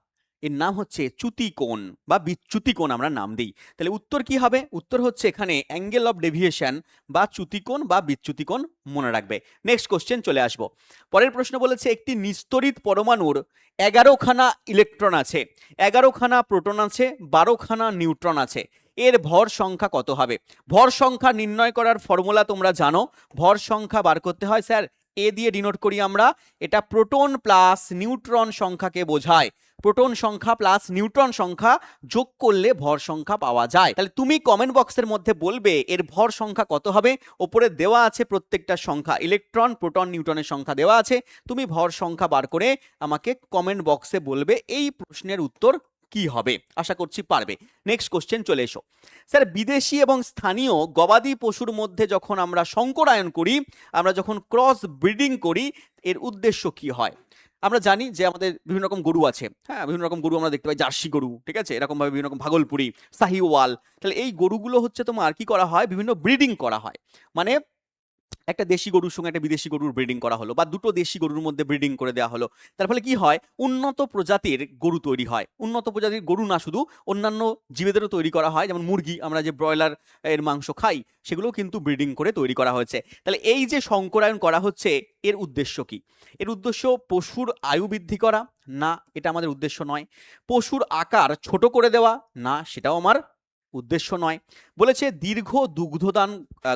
এর নাম হচ্ছে চ্যুতি কোণ বা বিচ্যুতি কোণ আমরা নাম দিই। তাহলে উত্তর কি হবে, উত্তর হচ্ছে এখানে অ্যাঙ্গেল অফ ডেভিয়েশন বা চ্যুতি কোণ বা বিচ্যুতি কোণ, মনে রাখবে। নেক্সট কোশ্চেন চলে আসবো। পরের প্রশ্ন বলেছে একটি নিস্তড়িত পরমাণুর 11খানা ইলেকট্রন আছে, 11খানা প্রোটন আছে, 12খানা নিউট্রন আছে, এর ভর সংখ্যা কত হবে? ভর সংখ্যা নির্ণয় করার ফর্মুলা তোমরা জানো, ভর সংখ্যা বার করতে হয় স্যার এ দিয়ে ডিনোট করি আমরা, এটা প্রোটন প্লাস নিউট্রন সংখ্যাকে বোঝায়, প্রোটন সংখ্যা প্লাস নিউট্রন সংখ্যা যোগ করলে ভর সংখ্যা পাওয়া যায়। তাহলে তুমি কমেন্ট বক্সের মধ্যে বলবে এর ভর সংখ্যা কত হবে, ওপরে দেওয়া আছে প্রত্যেকটা সংখ্যা, ইলেকট্রন প্রোটন নিউট্রনের সংখ্যা দেওয়া আছে, তুমি ভর সংখ্যা বার করে আমাকে কমেন্ট বক্সে বলবে এই প্রশ্নের উত্তর কি হবে, আশা করছি পারবে। নেক্সট কোশ্চেন চলে এসো। স্যার বিদেশি এবং স্থানীয় গবাদি পশুর মধ্যে যখন আমরা সংকরায়ন করি, আমরা যখন ক্রস ব্রিডিং করি, এর উদ্দেশ্য কি হয়? আমরা জানি যে আমাদের বিভিন্ন রকম গরু আছে, হ্যাঁ বিভিন্ন রকম গরু আমরা দেখতে পাই, জার্সি গরু, ঠিক আছে, এরকম ভাবে বিভিন্ন রকম ভাগলপুরি, শাহিওয়াল। তাহলে এই গরুগুলো হচ্ছে তোমার কি করা হয়, বিভিন্ন ব্রিডিং করা হয়, মানে একটা দেশি গরুর সঙ্গে একটা বিদেশি গরুর ব্রিডিং করা হলো বা দুটো দেশি গরুর মধ্যে ব্রিডিং করে দেওয়া হলো, তার ফলে কি হয় উন্নত প্রজাতির গরু তৈরি হয়। উন্নত প্রজাতির গরু না, শুধু অন্যান্য জীবেদেরও তৈরি করা হয়, যেমন মুরগি, আমরা যে ব্রয়লার এর মাংস খাই সেগুলোও কিন্তু ব্রিডিং করে তৈরি করা হয়েছে। তাহলে এই যে সংকরায়ন করা হচ্ছে এর উদ্দেশ্য কি? এর উদ্দেশ্য পশুর আয়ু বৃদ্ধি করা না, এটা আমাদের উদ্দেশ্য নয়। পশুর আকার ছোট করে দেওয়া না, সেটাও আমার উদ্দেশ্য নয়। বলেছে দীর্ঘ দুগ্ধদান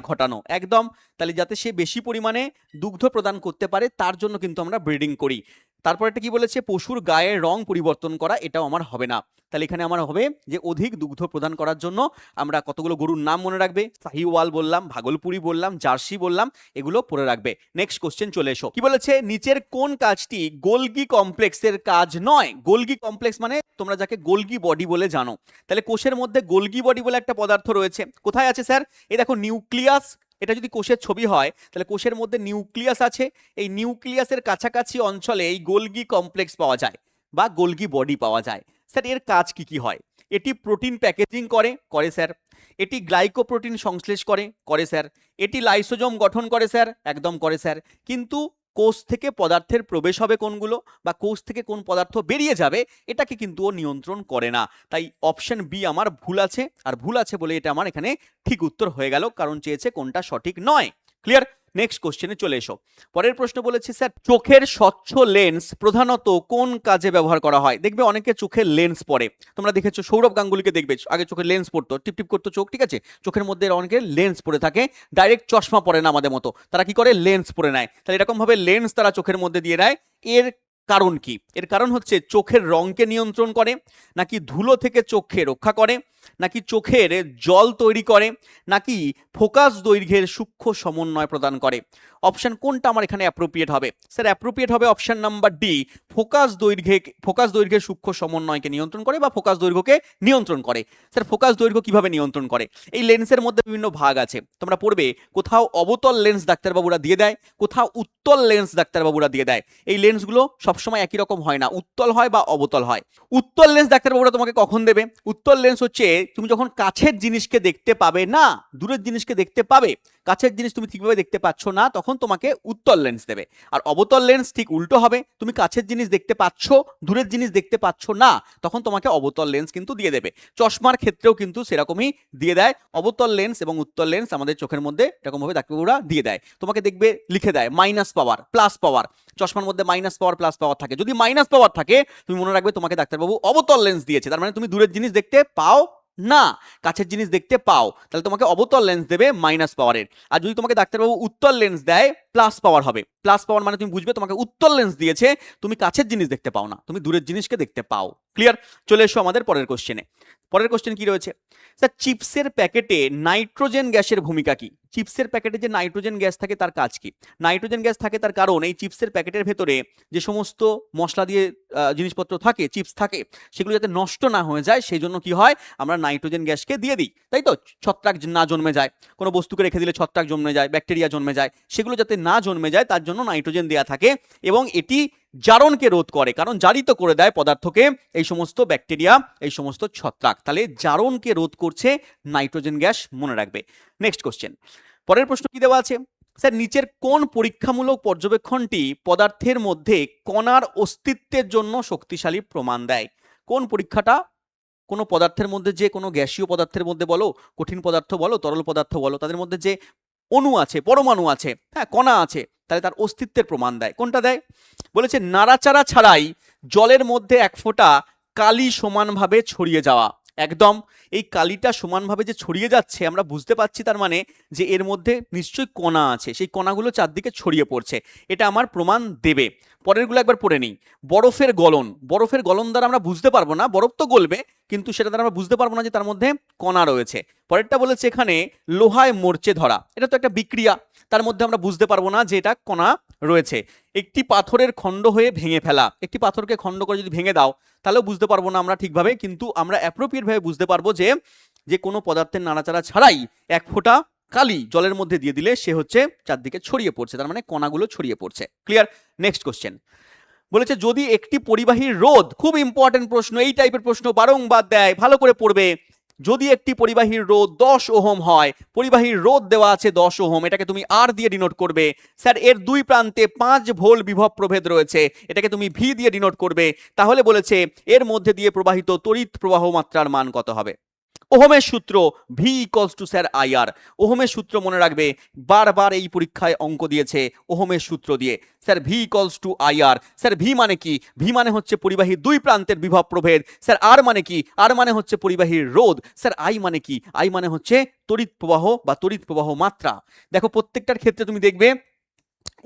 ঘটানো, একদম, তাহলে যাতে সে বেশি পরিমাণে দুগ্ধ প্রদান করতে পারে তার জন্য কিন্তু আমরা ব্রিডিং করি। তারপর একটা কি বলেছে, পশুর গায়ের রং পরিবর্তন করা, এটাও আমার হবে না। তাহলে এখানে আমার হবে যে অধিক দুগ্ধ প্রদান করার জন্য আমরা কতগুলো গরুর নাম মনে রাখবে, শাহিওয়াল বললাম, ভাগলপুরি বললাম, জার্সি বললাম, এগুলো পড়ে রাখবে। নেক্সট কোশ্চেন চলে এসো। কি বলেছে, নিচের কোন কাজটি গোলগি কমপ্লেক্সের কাজ নয়? গোলগি কমপ্লেক্স মানে তোমরা যাকে গোলগি বডি বলে জানো, তাহলে কোষের মধ্যে গোলগি বডি বলে একটা পদার্থ রয়েছে, কোথায় আছে স্যার? এই দেখো নিউক্লিয়াস, এটা যদি কোষের ছবি হয় তাহলে কোষের মধ্যে নিউক্লিয়াস আছে, এই নিউক্লিয়াসের কাছাকাছি অঞ্চলে এই গোলগি কমপ্লেক্স পাওয়া যায় বা গোলগি বডি পাওয়া যায়। স্যার এর কাজ কি কি হয়? এটি প্রোটিন প্যাকেজিং করে, করে স্যার। এটি গ্লাইকোপ্রোটিন সংশ্লেষ করে, করে স্যার। এটি লাইসোজোম গঠন করে স্যার, একদম করে স্যার। কিন্তু কোষ থেকে পদার্থের প্রবেশ হবে কোনগুলো বা কোষ থেকে কোন পদার্থ বেরিয়ে যাবে এটাকে কিন্তু ও নিয়ন্ত্রণ করে না। তাই অপশন বি আমার ভুল আছে, আর ভুল আছে বলে এটা আমার এখানে ঠিক উত্তর হয়ে গেল, কারণ চেয়েছে কোনটা সঠিক নয়। ক্লিয়ার? নেক্সট কোশ্চেনে চলে এসো। পরের প্রশ্ন বলেছে স্যার চোখের স্বচ্ছ লেন্স প্রধানত কোন কাজে ব্যবহার করা হয়? দেখবে অনেকে চোখের লেন্স পরে, তোমরা দেখেছো সৌরভ গাঙ্গুলিকে দেখবে আগে চোখের লেন্স পরতো, টিপটিপ করতো চোখ, ঠিক আছে, চোখের মধ্যে অনেকে লেন্স পরে থাকে, ডাইরেক্ট চশমা পরে না আমাদের মতো, তারা কি করে লেন্স পরে নেয়। তাহলে এরকম ভাবে লেন্স তারা চোখের মধ্যে দিয়ে নেয়, এর কারণ কি? এর কারণ হচ্ছে চোখের রঙকে নিয়ন্ত্রণ করে, নাকি ধুলো থেকে চোখকে রক্ষা করে, নাকি চোখের জল তৈরি করে, নাকি ফোকাস দৈর্ঘ্যের সূক্ষ্ম সমন্বয় প্রদান করে। অপশন কোনটা আমার এখানে অ্যাপ্রোপ্রিয়েট হবে? স্যার অ্যাপ্রোপ্রিয়েট হবে অপশন নাম্বার ডি, ফোকাস দৈর্ঘ্যের সূক্ষ্ম সমন্বয়কে নিয়ন্ত্রণ করে বা ফোকাস দৈর্ঘ্যকে নিয়ন্ত্রণ করে। স্যার ফোকাস দৈর্ঘ্য কিভাবে নিয়ন্ত্রণ করে? এই লেন্সের মধ্যে বিভিন্ন ভাগ আছে, তোমরা পড়বে, কোথাও অবতল লেন্স ডাক্তারবাবুরা দিয়ে দেয়, কোথাও উত্তল লেন্স ডাক্তারবাবুরা দিয়ে দেয়। এই লেন্সগুলো সবসময় একই রকম হয় না, উত্তল হয় বা অবতল হয়। উত্তল লেন্স ডাক্তারবাবুরা তোমাকে কখন দেবে? উত্তল লেন্স হচ্ছে তুমি যখন কাছের জিনিসকে দেখতে পাবে না, দূরের জিনিসকে দেখতে পাবে, কাছের জিনিস তুমি ঠিকভাবে দেখতে পাচ্ছ না, তখন তোমাকে উত্তল লেন্স দেবে। আর অবতল লেন্স ঠিক উল্টো হবে, তুমি কাছের জিনিস দেখতে পাচ্ছ, দূরের জিনিস দেখতে পাচ্ছ না, তখন তোমাকে অবতল লেন্স কিন্তু দিয়ে দেবে। চশমার ক্ষেত্রেও কিন্তু সেরকমই দিয়ে দেয়। অবতল লেন্স এবং উত্তল লেন্স আমাদের চোখের মধ্যে এরকমভাবে ডাক্তারবাবুরা দিয়ে দেয়। তোমাকে দেখবে লিখে দেয় মাইনাস পাওয়ার, প্লাস পাওয়ার। চশমার মধ্যে মাইনাস পাওয়ার, প্লাস পাওয়ার থাকে। যদি মাইনাস পাওয়ার থাকে, তুমি মনে রাখবে তোমাকে ডাক্তারবাবু অবতল লেন্স দিয়েছে, তার মানে তুমি দূরের জিনিস দেখতে পাও না, কাছের জিনিস দেখতে পাও, তাহলে তোমাকে অবতল লেন্স দেবে মাইনাস পাওয়ারের। আর যদি তোমাকে ডাক্তারবাবু উত্তল লেন্স দেয়, প্লাস পাওয়ার হবে। প্লাস পাওয়ার মানে তুমি বুঝবে তোমাকে উত্তল লেন্স দিয়েছে, তুমি কাছের জিনিস দেখতে পাও না, তুমি দূরের জিনিসকে দেখতে পাও। ক্লিয়ার? চলে এসো আমাদের পরের কোশ্চেনে। পরের কোশ্চেন কি রয়েছে? স্যার, চিপসের প্যাকেটে নাইট্রোজেন গ্যাসের ভূমিকা কি? চিপসের প্যাকেটে যে নাইট্রোজেন গ্যাস থাকে তার কাজ কি? নাইট্রোজেন গ্যাস থাকে তার কারণ এই চিপসের প্যাকেটের ভেতরে যে সমস্ত মশলা দিয়ে জিনিসপত্র থাকে, চিপস থাকে, সেগুলো যাতে নষ্ট না হয়ে যায়, সেই জন্য কি হয়, আমরা নাইট্রোজেন গ্যাসকে দিয়ে দিই, তাই তো? ছত্রাক না জন্মে যায়, কোনো বস্তুকে রেখে দিলে ছত্রাক জন্মে যায়, ব্যাকটেরিয়া জন্মে যায়, সেগুলো যাতে না জন্মে যায় তার জন্য নাইট্রোজেন দেওয়া থাকে। এবং এটি জারণকে রোধ করে, কারণ জারিত করে দেয় পদার্থকে এই সমস্ত ব্যাকটেরিয়া, এই সমস্ত ছত্রাক। তাহলে জারণকে রোধ করছে নাইট্রোজেন গ্যাস, মনে রাখবে। নেক্সট কোশ্চেন, পরের প্রশ্ন কি দেওয়া আছে? স্যার, নিচের কোন পরীক্ষামূলক পর্যবেক্ষণটি পদার্থের মধ্যে কণার অস্তিত্বের জন্য শক্তিশালী প্রমাণ দেয়? কোন পরীক্ষাটা কোনো পদার্থের মধ্যে, যে কোনো গ্যাসীয় পদার্থের মধ্যে বলো, কঠিন পদার্থ বলো, তরল পদার্থ বলো, তাদের মধ্যে যে অণু আছে, পরমাণু আছে, হ্যাঁ, কণা আছে, তাহলে তার অস্তিত্বের প্রমাণ দেয়। কোনটা দেয়? বলেছে নাড়াচাড়া ছাড়াই জলের মধ্যে এক ফোঁটা কালি সমানভাবে ছড়িয়ে যাওয়া। একদম, এই কালিটা সমানভাবে যে ছড়িয়ে যাচ্ছে আমরা বুঝতে পারছি, তার মানে যে এর মধ্যে নিশ্চয়ই কণা আছে, সেই কণাগুলো চারদিকে ছড়িয়ে পড়ছে, এটা আমার প্রমাণ দেবে। পরেরগুলো একবার পড়ে নিই। বরফের গলন, বরফের গলন দ্বারা আমরা বুঝতে পারবো না, বরফ তো গলবে, কিন্তু সেটা দ্বারা আমরা বুঝতে পারবো না যে তার মধ্যে কণা রয়েছে। পরেরটা বলেছে এখানে লোহায় মরচে ধরা, এটা তো একটা বিক্রিয়া, তার মধ্যে আমরা বুঝতে পারবো না যে এটা কণা রয়েছে। একটি পাথরের খণ্ড হয়ে ভেঙে ফেলা, একটি পাথরকে খণ্ড করে যদি ভেঙে দাও তাহলেও বুঝতে পারবো না আমরা ঠিকভাবে, কিন্তু আমরা অ্যাপ্রোপ্রিয়েট ভাবে বুঝতে পারবো যে কোনো পদার্থের নাড়াচাড়া ছাড়াই এক ফোঁটা কালি জলের মধ্যে দিয়ে দিলে সে হচ্ছে চারদিকে ছড়িয়ে পড়ছে, তার মানে কণাগুলো ছড়িয়ে পড়ছে। ক্লিয়ার? নেক্সট কোশ্চেন বলেছে যদি একটি পরিবাহীর রোধ, খুব ইম্পর্টেন্ট প্রশ্ন, এই টাইপের প্রশ্ন বারংবার দেয়, ভালো করে পড়বে। যদি একটি পরিবাহীর রোধ 10 ওহম হয়, পরিবাহীর রোধ দেওয়া আছে 10 ওহম, এটাকে তুমি আর দিয়ে ডিনোট করবে। স্যার, এর দুই প্রান্তে 5 ভোল্ট বিভব প্রভেদ রয়েছে, এটাকে তুমি ভি দিয়ে ডিনোট করবে। তাহলে বলেছে এর মধ্যে দিয়ে প্রবাহিত তড়িৎ প্রবাহ মাত্রার মান কত হবে? ওহমের সূত্র V equals two sir IR. ওহমের সূত্র মনে রাখবে, বারবার এই পরীক্ষায় অঙ্ক দিয়েছে ওহমের সূত্র দিয়ে। Sir, V equals two IR. Sir, V মানে কি? ভি মানে হচ্ছে পরিবাহীর দুই প্রান্তের বিভব প্রভেদ। স্যার, আর মানে কি? আর মানে হচ্ছে পরিবাহীর রোধ। স্যার, আই মানে কি? আই মানে হচ্ছে তড়িৎ প্রবাহ বা তড়িৎ প্রবাহ মাত্রা। দেখো, প্রত্যেকটার ক্ষেত্রে তুমি দেখবে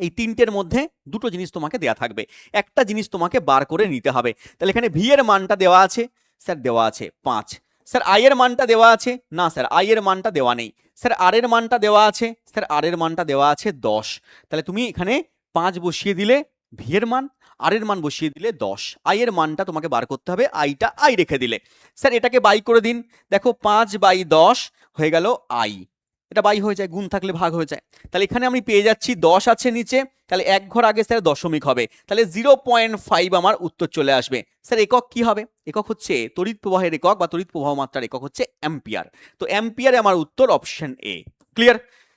এই তিনটের মধ্যে দুটো জিনিস তোমাকে দেয়া থাকবে, একটা জিনিস তোমাকে বার করে নিতে হবে। তাহলে এখানে ভি এর মানটা দেওয়া আছে, স্যার দেওয়া আছে 5। স্যার, আই এর মানটা দেওয়া আছে না, স্যার আই এর মানটা দেওয়া নেই। স্যার, আর এর মানটা দেওয়া আছে, স্যার আর এর মানটা দেওয়া আছে 10। তাহলে তুমি এখানে 5 বসিয়ে দিলে ভি এর মান, আর এর মান বসিয়ে দিলে 10। আই এর মানটা তোমাকে বার করতে হবে, আইটা আই রেখে দিলে। স্যার, এটাকে বাই করে দিন, দেখো 5/10 হয়ে গেল আই, এটা বাই হয়ে যায়, গুণ থাকলে ভাগ হয়ে যায়। তাহলে এখানে আমি পেয়ে যাচ্ছি 10 আছে নিচে, তাহলে এক ঘর আগে স্যার দশমিক হবে, তাহলে 0.5 আমার উত্তর চলে আসবে। স্যার, একক কি হবে? একক হচ্ছে তড়িৎ প্রবাহের একক বা তড়িৎ প্রবাহ মাত্রার একক হচ্ছে অ্যাম্পিয়ার। তো অ্যাম্পিয়ারে আমার উত্তর অপশন এ। ক্লিয়ার?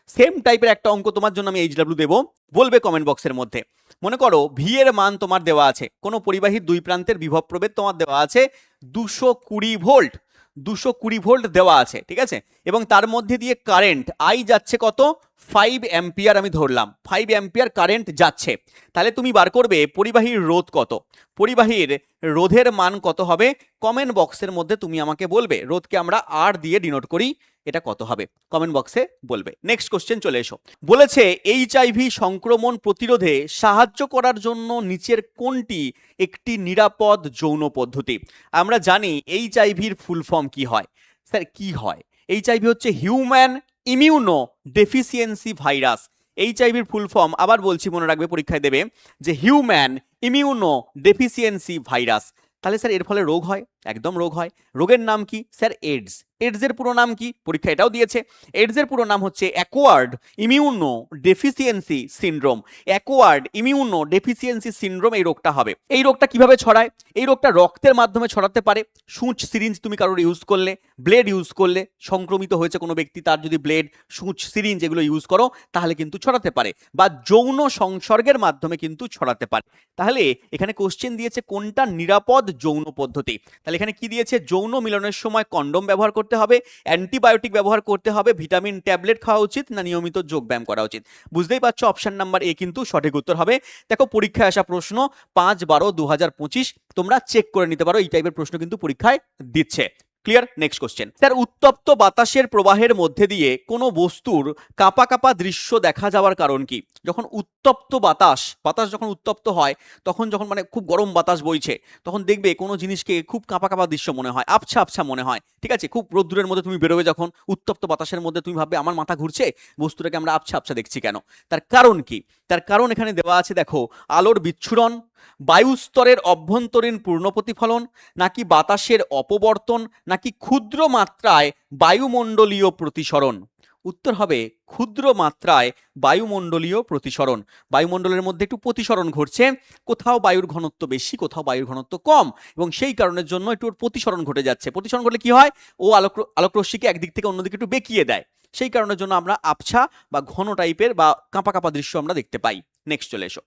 সেম টাইপের একটা অঙ্ক তোমার জন্য আমি এইচডব্লিউ দেবো, বলবে কমেন্ট বক্সের মধ্যে। মনে করো ভি এর মান তোমার দেওয়া আছে, কোনো পরিবাহীর দুই প্রান্তের বিভব প্রভেদ তোমার দেওয়া আছে 220 ভোল্ট, 220 ভোল্ট দেওয়া আছে, ঠিক আছে, এবং তার মধ্যে দিয়ে কারেন্ট আই যাচ্ছে কত? 5 অ্যাম্পিয়ার আমি ধরলাম, 5 অ্যাম্পিয়ার কারেন্ট যাচ্ছে। তাহলে তুমি বার করবে পরিবাহীর রোধ কত, পরিবাহীর রোধের মান কত হবে, কমেন্ট বক্সের মধ্যে তুমি আমাকে বলবে। রোধকে আমরা আর দিয়ে ডিনোট করি, এটা কত হবে কমেন্ট বক্সে বলবে। নেক্সট কোশ্চেন চলে এসো। বলেছে এইচআইভি সংক্রমণ প্রতিরোধে সাহায্য করার জন্য নিচের কোনটি একটি নিরাপদ যৌন পদ্ধতি? আমরা জানি এইচআইভির ফুল ফর্ম কি হয়। স্যার, কি হয়? এইচআইভি হচ্ছে হিউম্যান ইমিউনো ডেফিসিয়েন্সি ভাইরাস। এইচআইভির ফুল ফর্ম আবার বলছি, মনে রাখবে, পরীক্ষায় দেবে যে হিউম্যান ইমিউনো ডেফিসিয়েন্সি ভাইরাস। তাহলে স্যার এর ফলে রোগ হয়, একদম রোগ হয়। রোগের নাম কি স্যার? এইডস। এইডসের পুরো নাম কি? পরীক্ষা এটাও দিয়েছে। এইডসের পুরো নাম হচ্ছে acquired immuno deficiency syndrome. Acquired immuno deficiency syndrome এই রোগটা হবে। এই রোগটা কিভাবে ছড়ায়? এই রোগটা রক্তের মাধ্যমে ছড়াতে পারে। সূচ সিরিঞ্জ তুমি কারোর ইউজ করলে, ব্লেড ইউজ করলে, সংক্রমিত হয়েছে কোনো ব্যক্তি, তার যদি ব্লেড, সূচ, সিরিঞ্জ এগুলো ইউজ করো তাহলে কিন্তু ছড়াতে পারে, বা যৌন সংসর্গের মাধ্যমে কিন্তু ছড়াতে পারে। তাহলে এখানে কোশ্চেন দিয়েছে কোনটা নিরাপদ যৌন পদ্ধতি। তাহলে এখানে কি দিয়েছে? যৌন মিলনের সময় কন্ডোম ব্যবহার করতে হবে, অ্যান্টিবায়োটিক ব্যবহার করতে হবে, ভিটামিন ট্যাবলেট খাওয়া উচিত, না নিয়মিত যোগব্যায়াম করা উচিত। বুঝতেই পারছো অপশন নাম্বার এ কিন্তু সঠিক উত্তর হবে। দেখো পরীক্ষায় আসা প্রশ্ন 5/12/2025, তোমরা চেক করে নিতে পারো, এই টাইপের প্রশ্ন কিন্তু পরীক্ষায় দিচ্ছে। ক্লিয়ার? Next question. স্যার উত্তপ্ত বাতাসের প্রবাহের মধ্যে দিয়ে কোনো বস্তুর কাঁপা কাঁপা দৃশ্য দেখা যাওয়ার কারণ কি? যখন উত্তপ্ত বাতাস যখন উত্তপ্ত হয়, তখন যখন মানে খুব গরম বাতাস বইছে, তখন দেখবে কোনো জিনিসকে খুব কাঁপা কাঁপা দৃশ্য মনে হয়, আবছা আবছা মনে হয়। ঠিক আছে? খুব রোদ্দুরের মধ্যে তুমি বেরোবে, যখন উত্তপ্ত বাতাসের মধ্যে তুমি ভাববে আমার মাথা ঘুরছে, বস্তুটাকে আমরা আবছা আবছা দেখছি কেন? তার কারণ কি? তার কারণ এখানে দেওয়া আছে, দেখো, আলোর বিচ্ছুরণ, বায়ুস্তরের অভ্যন্তরীণ পূর্ণ প্রতিফলন, নাকি বাতাসের অপবর্তন, নাকি ক্ষুদ্র মাত্রায় বায়ুমণ্ডলীয় প্রতিসরণ। উত্তর হবে ক্ষুদ্র মাত্রায় বায়ুমণ্ডলীয় প্রতিসরণ। বায়ুমণ্ডলের মধ্যে একটু প্রতিসরণ ঘটছে, কোথাও বায়ুর ঘনত্ব বেশি, কোথাও বায়ুর ঘনত্ব কম, এবং সেই কারণের জন্য একটু প্রতিসরণ ঘটে যাচ্ছে। প্রতিসরণ ঘটলে কি হয়? ও আলোকরশ্মিকে একদিক থেকে অন্যদিকে একটু বেঁকিয়ে দেয়, সেই কারণের জন্য আমরা আবছা বা ঘন টাইপের বা কাঁপা কাঁপা দৃশ্য আমরা দেখতে পাই। নেক্সট চলে এসো।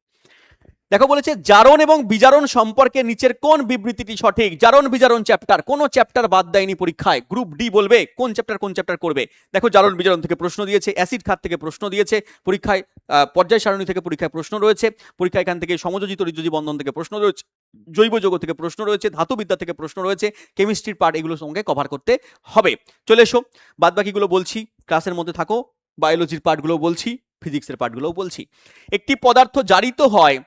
দেখো বলেছে জারণ এবং বিজারণ সম্পর্কে নিচের কোন বিবৃতিটি সঠিক? জারণ বিজারণ চ্যাপ্টার, কোন চ্যাপ্টার বাদ দেয়নি পরীক্ষায়। গ্রুপ ডি বলবে কোন চ্যাপ্টার করবে। দেখো জারণ বিজারণ থেকে প্রশ্ন দিয়েছে, অ্যাসিড খাত থেকে প্রশ্ন দিয়েছে পরীক্ষায়, পর্যায় সারণী থেকে পরীক্ষায় প্রশ্ন রয়েছে পরীক্ষা, এখান থেকে সমযোজিত ঋজুজি বন্ধন থেকে প্রশ্ন রয়েছে, জৈব যৌগ থেকে প্রশ্ন রয়েছে, ধাতুবিদ্যা থেকে প্রশ্ন রয়েছে, কেমিস্ট্রির পার্ট, এগুলো সঙ্গে কভার করতে হবে। চলে এসো, বাদ বাকিগুলো বলছি, ক্লাসের মধ্যে থাকো, বায়োলজির পার্টগুলো বলছি, ফিজিক্সের পার্টগুলোও বলছি। একটি পদার্থ জারিত হয়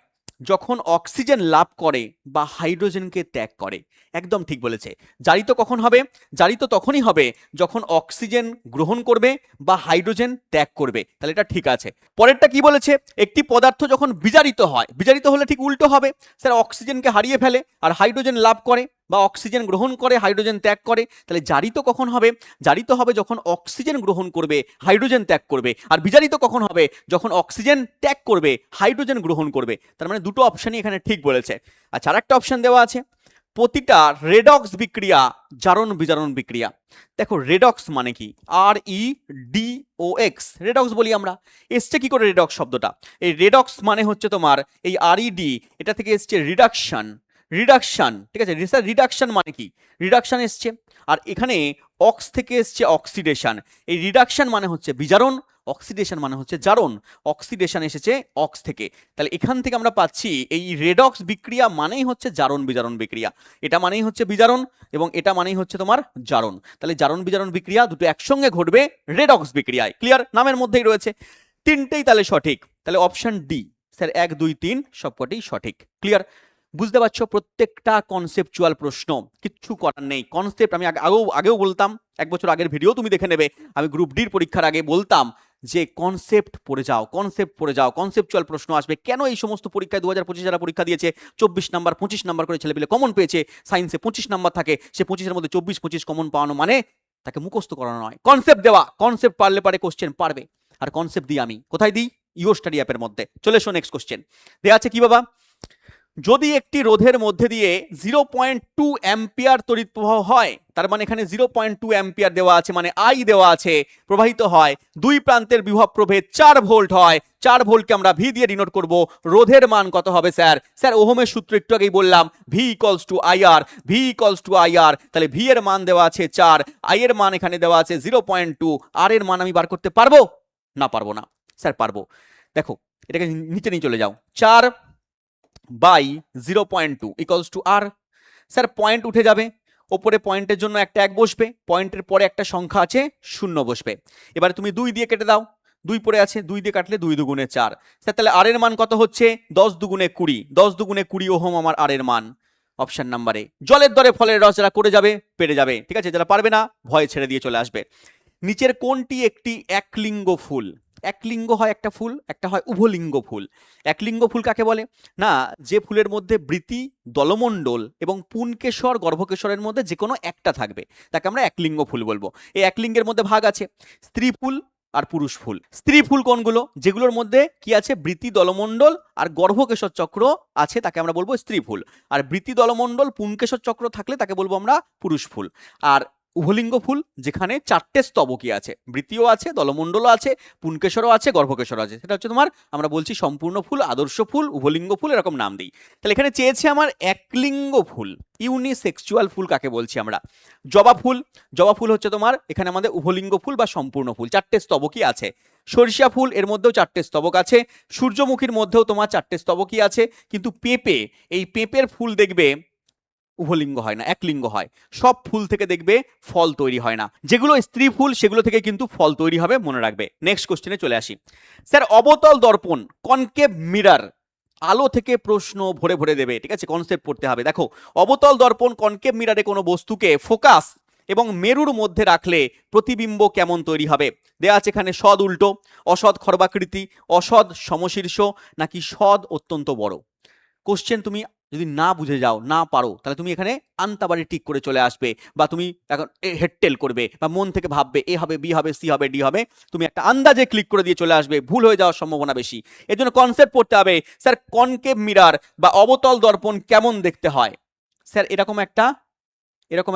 যখন অক্সিজেন লাভ করে বা হাইড্রোজেনকে ত্যাগ করে। একদম ঠিক বলেছে। জারিত কখন হবে? জারিত তখনই হবে যখন অক্সিজেন গ্রহণ করবে বা হাইড্রোজেন ত্যাগ করবে। তাহলে এটা ঠিক আছে। পরেরটা কি বলেছে? একটি পদার্থ যখন বিজারিত হয়, বিজারিত হলে ঠিক উল্টো হবে স্যার, অক্সিজেনকে হারিয়ে ফেলে আর হাইড্রোজেন লাভ করে, বা অক্সিজেন গ্রহণ করে হাইড্রোজেন ত্যাগ করে। তাহলে জারিত কখন হবে? জারিত হবে যখন অক্সিজেন গ্রহণ করবে, হাইড্রোজেন ত্যাগ করবে। আর বিজারিত কখন হবে? যখন অক্সিজেন ত্যাগ করবে, হাইড্রোজেন গ্রহণ করবে। তার মানে দুটো অপশনই এখানে ঠিক বলেছে। আচ্ছা, আরেকটা অপশন দেওয়া আছে, প্রতিটা রেডক্স বিক্রিয়া জারণ বিজারণ বিক্রিয়া। দেখো রেডক্স মানে কি? REDOX, রেডক্স বলি আমরা। এসছে কি করে রেডক্স শব্দটা? এই রেডক্স মানে হচ্ছে তোমার এই RED, এটা থেকে এসছে রিডাকশন। রিডাকশন, ঠিক আছে স্যার, রিডাকশন মানে কি? রিডাকশন এসছে, আর এখানে অক্স থেকে এসছে অক্সিডেশন। এই রিডাকশন মানে হচ্ছে বিজারণ, অক্সিডেশন মানে হচ্ছে জারণ। অক্সিডেশন এসেছে অক্স থেকে। তাহলে এখান থেকে আমরা পাচ্ছি এই রেডক্স বিক্রিয়া মানেই হচ্ছে জারণ বিজারণ বিক্রিয়া। এটা মানেই হচ্ছে বিজারণ এবং এটা মানেই হচ্ছে তোমার জারণ। তাহলে জারণ বিজারণ বিক্রিয়া দুটো একসঙ্গে ঘটবে রেডক্স বিক্রিয়ায়। ক্লিয়ার? নামের মধ্যেই রয়েছে। তিনটেই তাহলে সঠিক। তাহলে অপশন ডি স্যার 1 2 3 সবকটি সঠিক। ক্লিয়ার? বুঝতে পারছো? প্রত্যেকটা কনসেপচুয়াল প্রশ্ন, কিচ্ছু করার নেই। কনসেপ্ট আমি আগেও বলতাম, 1 বছর আগের ভিডিও তুমি দেখে নেবে, আমি গ্রুপ ডির পরীক্ষার আগে বলতাম যে কনসেপ্ট পড়ে যাও, কনসেপ্ট পড়ে যাও, কনসেপচুয়াল প্রশ্ন আসবে। কেন এই সমস্ত পরীক্ষায় 2025 যারা পরীক্ষা দিয়েছে 24 নাম্বার 25 নাম্বার করে ছেলেপেলে কমন পেয়েছে, সায়েন্সে 25 নাম্বার থাকে, সে 25-এর মধ্যে 24-25 কমন পাওয়ানো মানে তাকে মুখস্থ করানো নয়, কনসেপ্ট দেওয়া। কনসেপ্ট পারলে পারে কোশ্চেন পারবে। আর কনসেপ্ট দিই আমি কোথায় দিই? ইও স্টাডি অ্যাপের মধ্যে। চলে এসো, নেক্সট কোশ্চেন দেওয়া আছে কি বাবা? যদি একটি রোধের মধ্যে দিয়ে 0.2 অ্যাম্পিয়ার তড়িৎ প্রবাহ হয়, তার মানে এখানে 0.2 অ্যাম্পিয়ার দেওয়া আছে, মানে আই দেওয়া আছে, প্রবাহিত হয়, দুই প্রান্তের বিভব প্রভেদ 4 ভোল্ট হয়, 4 ভোল্টকে আমরা ভি দিয়ে ডিনোট করব, রোধের মান কত হবে স্যার? স্যার ওহমের সূত্র একটু আগেই বললাম, V equals two IR, V equals two IR. তাহলে ভি এর মান দেওয়া আছে 4, আই এর মান এখানে দেওয়া আছে 0.2, আর এর মান আমি বার করতে পারবো না? পারবো না স্যার। পারবো। দেখো এটাকে নিচে নিয়ে চলে যাও, 4 by 0.2 equals to R. Sir point উঠে যাবে, ওপরে পয়েন্টের জন্য একটা 1 বসবে, পয়েন্টের পরে একটা সংখ্যা আছে 0 বসবে। এবারে তুমি 2 দিয়ে কেটে দাও, 2 পড়ে আছে, 2 দিয়ে কাটলে 2 দুগুণে 4। স্যার তাহলে আর এর মান কত হচ্ছে? 10 দুগুণে 20, 10 দুগুণে 20 ওহম আমার আর এর মান। অপশন নাম্বারে জলের দরে ফলের রস, যারা করে যাবে পেরে যাবে, ঠিক আছে, যারা পারবে না ভয় ছেড়ে দিয়ে চলে আসবে। নিচের কোনটি একটি একলিঙ্গ ফুল? একলিঙ্গ হয় একটা ফুল, একটা হয় উভলিঙ্গ ফুল। একলিঙ্গ ফুল কাকে বলে? না, যে ফুলের মধ্যে বৃতি, দলমণ্ডল এবং পুংকেশর, গর্ভকেশরের মধ্যে যে কোনো একটা থাকবে তাকে আমরা একলিঙ্গ ফুল বলবো। এই একলিঙ্গের মধ্যে ভাগ আছে স্ত্রী ফুল আর পুরুষ ফুল। স্ত্রী ফুল কোনগুলো? যেগুলোর মধ্যে কি আছে? বৃতি, দলমণ্ডল আর গর্ভকেশর চক্র আছে, তাকে আমরা বলবো স্ত্রী ফুল। আর বৃতি, দলমণ্ডল, পুংকেশর চক্র থাকলে তাকে বলবো আমরা পুরুষ ফুল। আর উভলিঙ্গ ফুল যেখানে চারটে স্তবকী আছে, বৃত্তিও আছে, দলমণ্ডলও আছে, পুংকেশরও আছে, গর্ভকেশরও আছে, সেটা হচ্ছে তোমার আমরা বলছি সম্পূর্ণ ফুল, আদর্শ ফুল, উভলিঙ্গ ফুল, এরকম নাম দিই। তাহলে এখানে চেয়েছে আমার একলিঙ্গ ফুল, ইউনিসেক্সুয়াল ফুল কাকে বলছি আমরা? জবা ফুল। জবা ফুল হচ্ছে তোমার এখানে আমাদের উভলিঙ্গ ফুল বা সম্পূর্ণ ফুল, চারটে স্তবকী আছে। সরিষা ফুল, এর মধ্যেও চারটে স্তবক আছে। সূর্যমুখীর মধ্যেও তোমার চারটে স্তবকী আছে। কিন্তু পেঁপে, এই পেঁপের ফুল দেখবে উভলিঙ্গ হয় না, একলিঙ্গ হয়। সব ফুল থেকে দেখবে ফল তৈরি হয় না, যেগুলো স্ত্রী ফুল সেগুলো থেকে কিন্তু ফল তৈরি হবে, মনে রাখবে। নেক্সট কোশ্চেনে চলে আসি। স্যার, অবতল দর্পণ, কনকেভ মিরর, আলো থেকে প্রশ্ন ভরে ভরে দেবে, ঠিক আছে, কনসেপ্ট পড়তে হবে। দেখো, অবতল দর্পণ, কনকেভ মিররে কোনো বস্তুকে ফোকাস এবং মেরুর মধ্যে রাখলে প্রতিবিম্ব কেমন তৈরি হবে? দেয়া আছে এখানে সদ উল্টো, অসৎ খর্বাকৃতি, অসৎ সমশীর্ষ, নাকি সদ অত্যন্ত বড়। কোশ্চেন তুমি যদি না বুঝে যাও, না পারো, তাহলে তুমি এখানে আন্তাবাড়ি টিক করে চলে আসবে, বা তুমি এখন হেডটেল করবে, বা মন থেকে ভাববে এ হবে, বি হবে, সি হবে, ডি হবে। তুমি একটা আন্দাজে ক্লিক করে দিয়ে চলে আসবে, ভুল হয়ে যাওয়ার সম্ভাবনা বেশি। এর জন্য কনসেপ্ট পড়তে হবে। স্যার, কনকেভ মিরর বা অবতল দর্পণ কেমন দেখতে হয়? স্যার, এরকম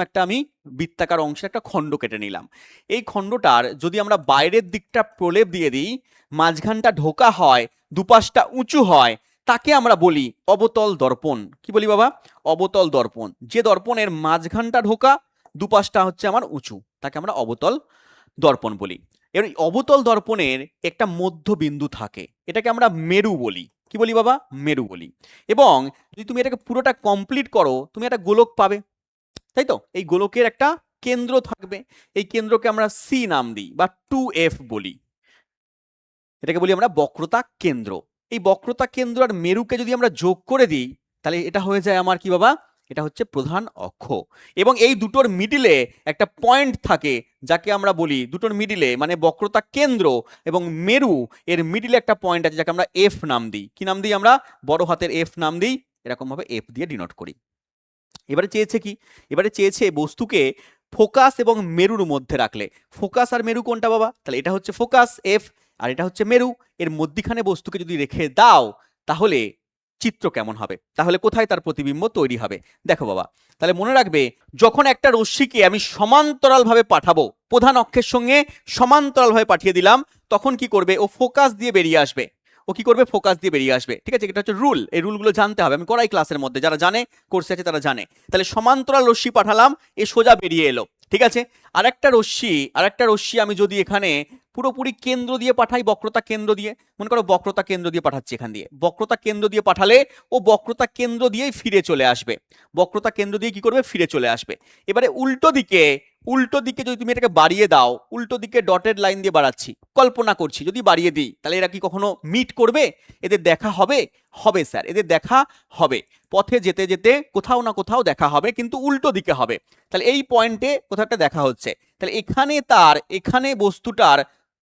একটা আমি বৃত্তাকার অংশে একটা খণ্ড কেটে নিলাম। এই খণ্ডটার যদি আমরা বাইরের দিকটা প্রলেপ দিয়ে দিই, মাঝখানটা ঢোকা হয়, দুপাশটা উঁচু হয়, তাকে আমরা বলি অবতল দর্পণ। কি বলি বাবা? অবতল দর্পণ। যে দর্পণের মাঝখানটা ঢোকা, দুপাশটা হচ্ছে আমার উঁচু, তাকে আমরা অবতল দর্পণ বলি। এর অবতল দর্পণের একটা মধ্যবিন্দু থাকে, এটাকে আমরা মেরু বলি। কি বলি বাবা? মেরু বলি। এবং যদি তুমি এটাকে পুরোটা কমপ্লিট করো, তুমি একটা গোলক পাবে, তাই তো? এই গোলকের একটা কেন্দ্র থাকবে, এই কেন্দ্রকে আমরা সি নাম দিই বা 2F বলি। এটাকে বলি আমরা বক্রতা কেন্দ্র। এই বক্রতা কেন্দ্র আর মেরুকে যদি আমরা যোগ করে দিই, তাহলে এটা হয়ে যায় আমার কি বাবা? এটা হচ্ছে প্রধান অক্ষ। এবং এই দুটোর মিডিলে একটা পয়েন্ট থাকে, যাকে আমরা বলি দুটোর মিডিলে, মানে বক্রতা কেন্দ্র এবং মেরু এর মিডিলে একটা পয়েন্ট আছে, যাকে আমরা এফ নাম দিই। কি নাম দিই আমরা? বড় হাতের এফ নাম দিই, এরকম ভাবে এফ দিয়ে ডিনোট করি। এবারে চেয়েছে কি? এবারে চেয়েছে বস্তুকে ফোকাস এবং মেরুর মধ্যে রাখলে। ফোকাস আর মেরু কোনটা বাবা? তাহলে এটা হচ্ছে ফোকাস এফ, আর এটা হচ্ছে মেরু। এর মধ্যখানে বস্তুকে যদি রেখে দাও, তাহলে চিত্র কেমন হবে? তাহলে কোথায় তার প্রতিবিম্ব তৈরি হবে? দেখো বাবা, তাহলে মনে রাখবে, যখন একটা রশ্মিকে আমি সমান্তরালভাবে পাঠাবো, প্রধান অক্ষের সঙ্গে সমান্তরালভাবে পাঠিয়ে দিলাম, তখন কি করবে? ও ফোকাস দিয়ে বেরিয়ে আসবে। ও কি করবে? ফোকাস দিয়ে বেরিয়ে আসবে, ঠিক আছে? এটা হচ্ছে রুল। এই রুলগুলো জানতে হবে, আমি করাই ক্লাসের মধ্যে, যারা জানে, কোর্সে আছে তারা জানে। তাহলে সমান্তরাল রশ্মি পাঠালাম, এ সোজা বেরিয়ে এলো, ঠিক আছে? আরেকটা রশ্মি আমি যদি এখানে পুরোপুরি কেন্দ্র দিয়ে পাঠাই, বক্রতা কেন্দ্র দিয়ে, মনে করো বক্রতা কেন্দ্র দিয়ে পাঠাচ্ছি, এখান দিয়ে বক্রতা কেন্দ্র দিয়ে পাঠালে ও বক্রতা কেন্দ্র দিয়েই ফিরে চলে আসবে। বক্রতা কেন্দ্র দিয়ে কি করবে? ফিরে চলে আসবে। এবারে উল্টো দিকে যদি তুমি এটাকে বাড়িয়ে দাও, উল্টো দিকে ডটেড লাইন দিয়ে বাড়াচ্ছি, কল্পনা করছি যদি বাড়িয়ে দিই, তাহলে এরা কি কখনো মিট করবে? এদের দেখা হবে? হবে স্যার, এদের দেখা হবে। পথে যেতে যেতে কোথাও না কোথাও দেখা হবে, কিন্তু উল্টো দিকে হবে। তাহলে এই পয়েন্টে কোথাও একটা দেখা হচ্ছে, তাহলে এখানে বস্তুটার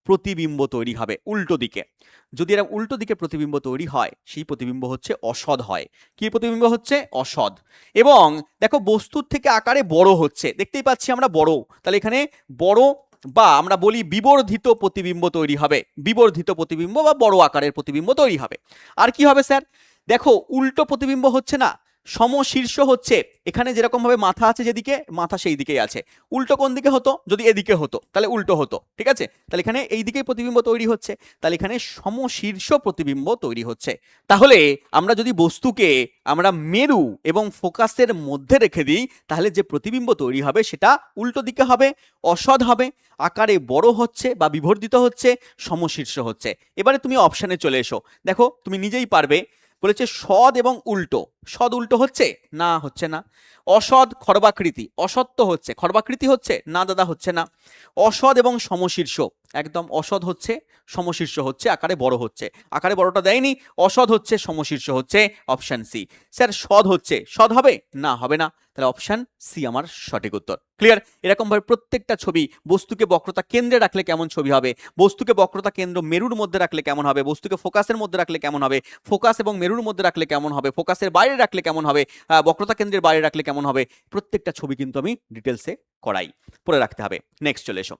প্রতিবিম্ব তৈরি হবে উল্টো দিকে। যদি এরা উল্টো দিকে প্রতিবিম্ব তৈরি হয়, সেই প্রতিবিম্ব হচ্ছে অসৎ হয়। কি প্রতিবিম্ব হচ্ছে? অসৎ। এবং দেখো, বস্তুর থেকে আকারে বড় হচ্ছে, দেখতেই পাচ্ছি আমরা বড়, তাহলে এখানে বড় বা আমরা বলি বিবর্ধিত প্রতিবিম্ব তৈরি হবে। বিবর্ধিত প্রতিবিম্ব বা বড় আকারের প্রতিবিম্ব তৈরি হবে। আর কি হবে স্যার? দেখো, উল্টো প্রতিবিম্ব হচ্ছে না, সমশীর্ষ হচ্ছে। এখানে যেরকম ভাবে মাথা আছে, যেদিকে মাথা সেই দিকেই আছে। উল্টো কোন দিকে হতো? যদি এদিকে হতো তাহলে উল্টো হতো, ঠিক আছে? তাহলে এখানে এই দিকেই প্রতিবিম্ব তৈরি হচ্ছে, তাহলে এখানে সমশীর্ষ প্রতিবিম্ব তৈরি হচ্ছে। তাহলে আমরা যদি বস্তুকে আমরা মেরু এবং ফোকাসের মধ্যে রেখে দিই, তাহলে যে প্রতিবিম্ব তৈরি হবে সেটা উল্টো দিকে হবে, অসৎ হবে, আকারে বড় হচ্ছে বা বিবর্ধিত হচ্ছে, সমশীর্ষ হচ্ছে। এবারে তুমি অপশানে চলে এসো, দেখো তুমি নিজেই পারবে। বলেছে সৎ এবং উল্টো, সদ উল্টো হচ্ছে না, হচ্ছে না। অসদ খর্বাকৃতি, অসৎ তো হচ্ছে, খর্বাকৃতি হচ্ছে না দাদা, হচ্ছে না। অসদ এবং সমশীর্ষ, একদম অসদ হচ্ছে, সমশীর্ষ হচ্ছে, আকারে বড় হচ্ছে, আকারে বড়টা দেয়নি, অসদ হচ্ছে, সমশীর্ষ হচ্ছে, অপশন সি। স্যার সদ হচ্ছে, সদ হবে না, হবে না, তাহলে অপশন সি আমার সঠিক উত্তর। ক্লিয়ার? এরকম ভাবে প্রত্যেকটা ছবি, বস্তুকে বক্রতা কেন্দ্রে রাখলে কেমন ছবি হবে, বস্তুকে বক্রতা কেন্দ্র মেরুর মধ্যে রাখলে কেমন হবে, বস্তুকে ফোকাসের মধ্যে রাখলে কেমন হবে, ফোকাস এবং মেরুর মধ্যে রাখলে কেমন হবে, ফোকাসের বাইরে রাখলে কেমন হবে, বক্রতা কেন্দ্রের বাইরে রাখলে কেমন হবে, প্রত্যেকটা ছবি কিন্তু আমি ডিটেলসে করাই, পড়ে রাখতে হবে। নেক্সট চলে এসো।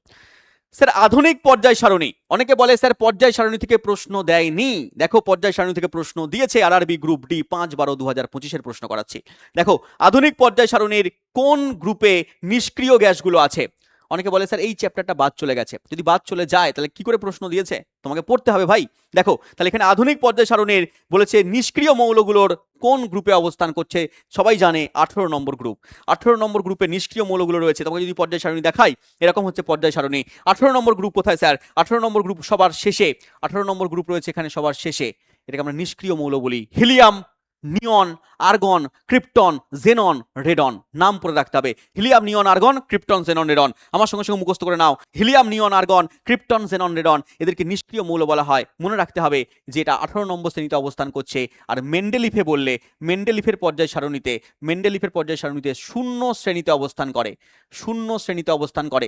স্যার আধুনিক পর্যায় সারণী, অনেকে বলে স্যার পর্যায় সারণী থেকে প্রশ্ন দেয়নি। দেখো পর্যায় সারণী থেকে প্রশ্ন দিয়েছে, আরআরবি গ্রুপ ডি 5/12/2025 প্রশ্ন করাচ্ছি। দেখো আধুনিক পর্যায় সারণীর কোন গ্রুপে নিষ্ক্রিয় গ্যাসগুলো আছে। অনেকে বলে স্যার এই চ্যাপ্টারটা বাদ চলে গেছে, যদি বাদ চলে যায় তাহলে কি করে প্রশ্ন দিয়েছে, তোমাকে পড়তে হবে ভাই। দেখো তাহলে এখানে আধুনিক পর্যায় সারণীর বলেছে নিষ্ক্রিয় মৌলগুলোর কোন গ্রুপে অবস্থান করছে, সবাই জানে 18 নম্বর গ্রুপ। 18 নম্বর গ্রুপে নিষ্ক্রিয় মৌলগুলো রয়েছে, তোমাকে যদি পর্যায় সারণী দেখাই, এরকম হচ্ছে পর্যায় সারণী। 18 নম্বর গ্রুপ কোথায় স্যার, 18 নম্বর গ্রুপ সবার শেষে, 18 নম্বর গ্রুপ রয়েছে এখানে সবার শেষে, এটাকে আমরা নিষ্ক্রিয় মৌল বলি। হিলিয়াম, নিয়ন, আর্গন, ক্রিপ্টন, জেনন, রেডন, নাম পড়ে রাখতে হবে। হিলিয়াম, নিয়ন, আর্গন, ক্রিপ্টন, জেনন, রেডন, আমার সঙ্গে সঙ্গে মুখস্থ করে নাও। হিলিয়াম, নিয়ন, আর্গন, ক্রিপ্টন, জেনন, রেডন, এদেরকে নিষ্ক্রিয় মৌল বলা হয়। মনে রাখতে হবে যে এটা 18 নম্বর শ্রেণীতে অবস্থান করছে। আর মেন্ডেলিফে বললে, মেন্ডেলিফের পর্যায় সারণীতে, মেন্ডেলিফের পর্যায় সারণীতে 0 শ্রেণীতে অবস্থান করে, 0 শ্রেণীতে অবস্থান করে।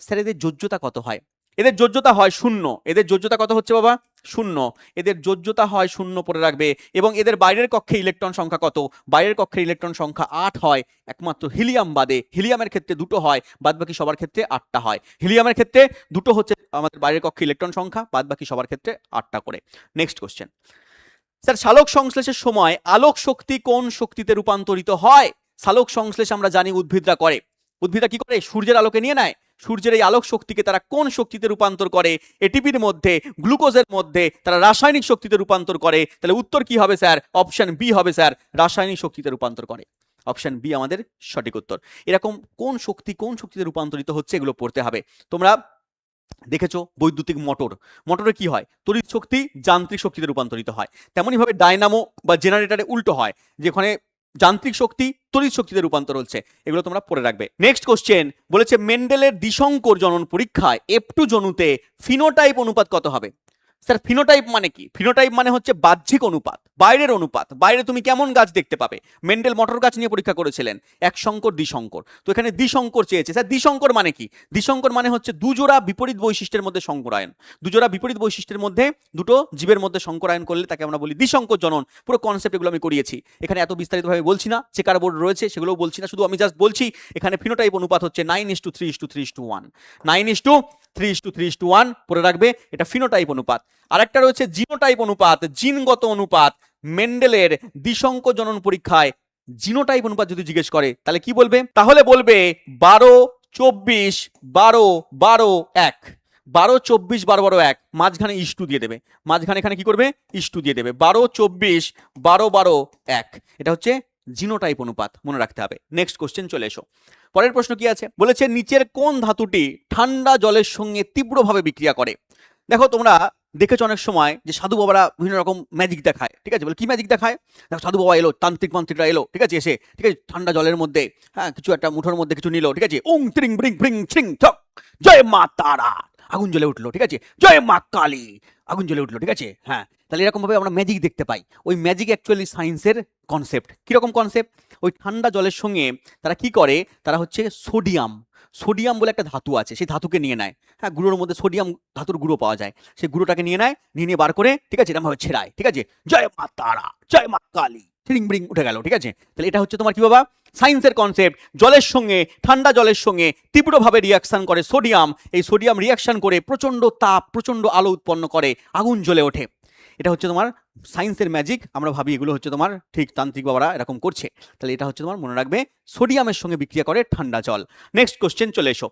স্যার এদের যোজ্যতা কত হয়, এদের যোজ্যতা হয় 0, এদের যোজ্যতা কত হচ্ছে বাবা, 0, এদের যোজ্যতা হয় 0 পড়ে রাখবে। এবং এদের বাইরের কক্ষে ইলেকট্রন সংখ্যা কত, বাইরের কক্ষে ইলেকট্রন সংখ্যা 8 হয়, একমাত্র হিলিয়াম বাদে। হিলিয়ামের ক্ষেত্রে 2 হয়, বাদ বাকি সবার ক্ষেত্রে 8টা হয়। হিলিয়ামের ক্ষেত্রে 2 হচ্ছে আমাদের বাইরের কক্ষে ইলেকট্রন সংখ্যা, বাদ বাকি সবার ক্ষেত্রে 8টা করে। Next question. স্যার সালোক সংশ্লেষের সময় আলোক শক্তি কোন শক্তিতে রূপান্তরিত হয়। সালোক সংশ্লেষ আমরা জানি উদ্ভিদরা করে, উদ্ভিদরা কি করে, সূর্যের আলোকে নিয়ে নেয়, সূর্যের এই আলোক শক্তিকে তারা কোন শক্তিতে রূপান্তর করে, এটিপির মধ্যে, গ্লুকোজের মধ্যে তারা রাসায়নিক শক্তিতে রূপান্তর করে। তাহলে উত্তর কি হবে স্যার, অপশন বি হবে স্যার, রাসায়নিক শক্তিতে রূপান্তর করে। অপশন বি আমাদের সঠিক উত্তর। এরকম কোন শক্তি কোন শক্তিতে রূপান্তরিত হচ্ছে এগুলো পড়তে হবে। তোমরা দেখেছো বৈদ্যুতিক মোটর, মোটরে কি হয়, তড়িৎ শক্তি যান্ত্রিক শক্তিতে রূপান্তরিত হয়। তেমনই ভাবে ডায়নামো বা জেনারেটরে উল্টো হয়, যেখানে যান্ত্রিক শক্তি তড়িৎ শক্তিতে রূপান্তর হচ্ছে। এগুলো তোমরা পড়ে রাখবে। নেক্সট কোশ্চেন বলেছে মেন্ডেলের দ্বিসংকর জনন পরীক্ষায় F2 জনুতে ফিনোটাইপ অনুপাত কত হবে। স্যার ফিনোটাইপ মানে কি, ফিনোটাইপ মানে হচ্ছে বাহ্যিক অনুপাত, বাইরের অনুপাত, বাইরে তুমি কেমন গাছ দেখতে পাবে। মেন্ডেল মটর গাছ নিয়ে পরীক্ষা করেছিলেন, এক সংকর দ্বিসংকর, তো এখানে দ্বিসংকর চেয়েছে। স্যার দ্বিসংকর মানে কি, দ্বিসংকর মানে হচ্ছে দুজোড়া বিপরীত বৈশিষ্ট্যের মধ্যে সংকরায়ন, দুজোড়া বিপরীত বৈশিষ্ট্যের মধ্যে দুটো জীবের মধ্যে সংকরায়ন করলে তাকে আমরা বলি দ্বিসংকর জনন। পুরো কনসেপ্ট এগুলো আমি করিয়েছি, এখানে এত বিস্তারিতভাবে বলছি না, চেকার বোর্ড রয়েছে সেগুলোও বলছি না, শুধু আমি জাস্ট বলছি এখানে ফিনোটাইপ অনুপাত হচ্ছে 9:3:3:1, 9:3:3:1 পড়ে রাখবে, এটা ফিনোটাইপ অনুপাত। আরেকটা রয়েছে জিনোটাইপ অনুপাত, জিনগত অনুপাত। মেন্ডেলের দ্বিসংকর জনন পরীক্ষায় জিনোটাইপ অনুপাত যদি জিজ্ঞেস করে তাহলে কি বলবে, তাহলে বলবে 12:24:12:12:1, 12:24:12:1, মাঝখানে ইস্টু দিয়ে দেবে, মাঝখানে এখানে কি করবে, ইস্টু দিয়ে দেবে, 12:24:12:12:1, এটা হচ্ছে জিনোটাইপ অনুপাত, মনে রাখতে হবে। নেক্সট কোশ্চেন চলে এসো। পরের প্রশ্ন কি আছে, বলেছে নিচের কোন ধাতুটি ঠান্ডা জলের সঙ্গে তীব্রভাবে বিক্রিয়া করে। দেখো তোমরা দেখেছো অনেক সময় যে সাধু বাবারা বিভিন্ন রকম ম্যাজিক দেখায়, ঠিক আছে, বলে কি ম্যাজিক দেখায়, দেখো সাধু বাবা এলো, তান্ত্রিক মান্ত্রিকরা এলো, ঠিক আছে, এসে ঠিক আছে ঠান্ডা জলের মধ্যে হ্যাঁ কিছু একটা মুঠোর মধ্যে কিছু নিল, ঠিক আছে, ওং ত্রিং ব্রিং ব্রিং ছিং ঠক, জয় মা তারা, আগুন জ্বলে উঠলো, ঠিক আছে, জয় মা কালী, আগুন জ্বলে উঠলো, ঠিক আছে। হ্যাঁ তাহলে এরকম ভাবে আমরা ম্যাজিক দেখতে পাই। ওই ম্যাজিক অ্যাকচুয়ালি সায়েন্সের কনসেপ্ট। কিরকম কনসেপ্ট, ওই ঠান্ডা জলের সঙ্গে তারা কি করে, তারা হচ্ছে সোডিয়াম, সোডিয়াম বলে একটা ধাতু আছে, সেই ধাতুকে নিয়ে নেয়। হ্যাঁ গুঁড়োর মধ্যে সোডিয়াম ধাতুর গুঁড়ো পাওয়া যায়, সেই গুঁড়োটাকে নিয়ে নেয়, নিয়ে বার করে, ঠিক আছে, এরকম ভাবে ছেড়ায়, ঠিক আছে, জয় মা তারা, জয় মা কালী, ট্রিং ব্রিং উঠে গেল, ঠিক আছে। তাহলে এটা হচ্ছে তোমার কি বাবা, সায়েন্সের কনসেপ্ট। জলের সঙ্গে, ঠান্ডা জলের সঙ্গে তীব্রভাবে রিয়াকশন করে সোডিয়াম, এই সোডিয়াম রিয়াকশন করে প্রচন্ড তাপ, প্রচন্ড আলো উৎপন্ন করে, আগুন জ্বলে ওঠে। এটা হচ্ছে তোমার সায়েন্সের ম্যাজিক। আমরা ভাবি এগুলো হচ্ছে তোমার ঠিক তান্ত্রিক বাবারা এরকম করছে, তাহলে এটা হচ্ছে তোমার মনে রাখবে সোডিয়ামের সঙ্গে বিক্রিয়া করে ঠান্ডা জল। নেক্সট কোশ্চেন চলে এসো।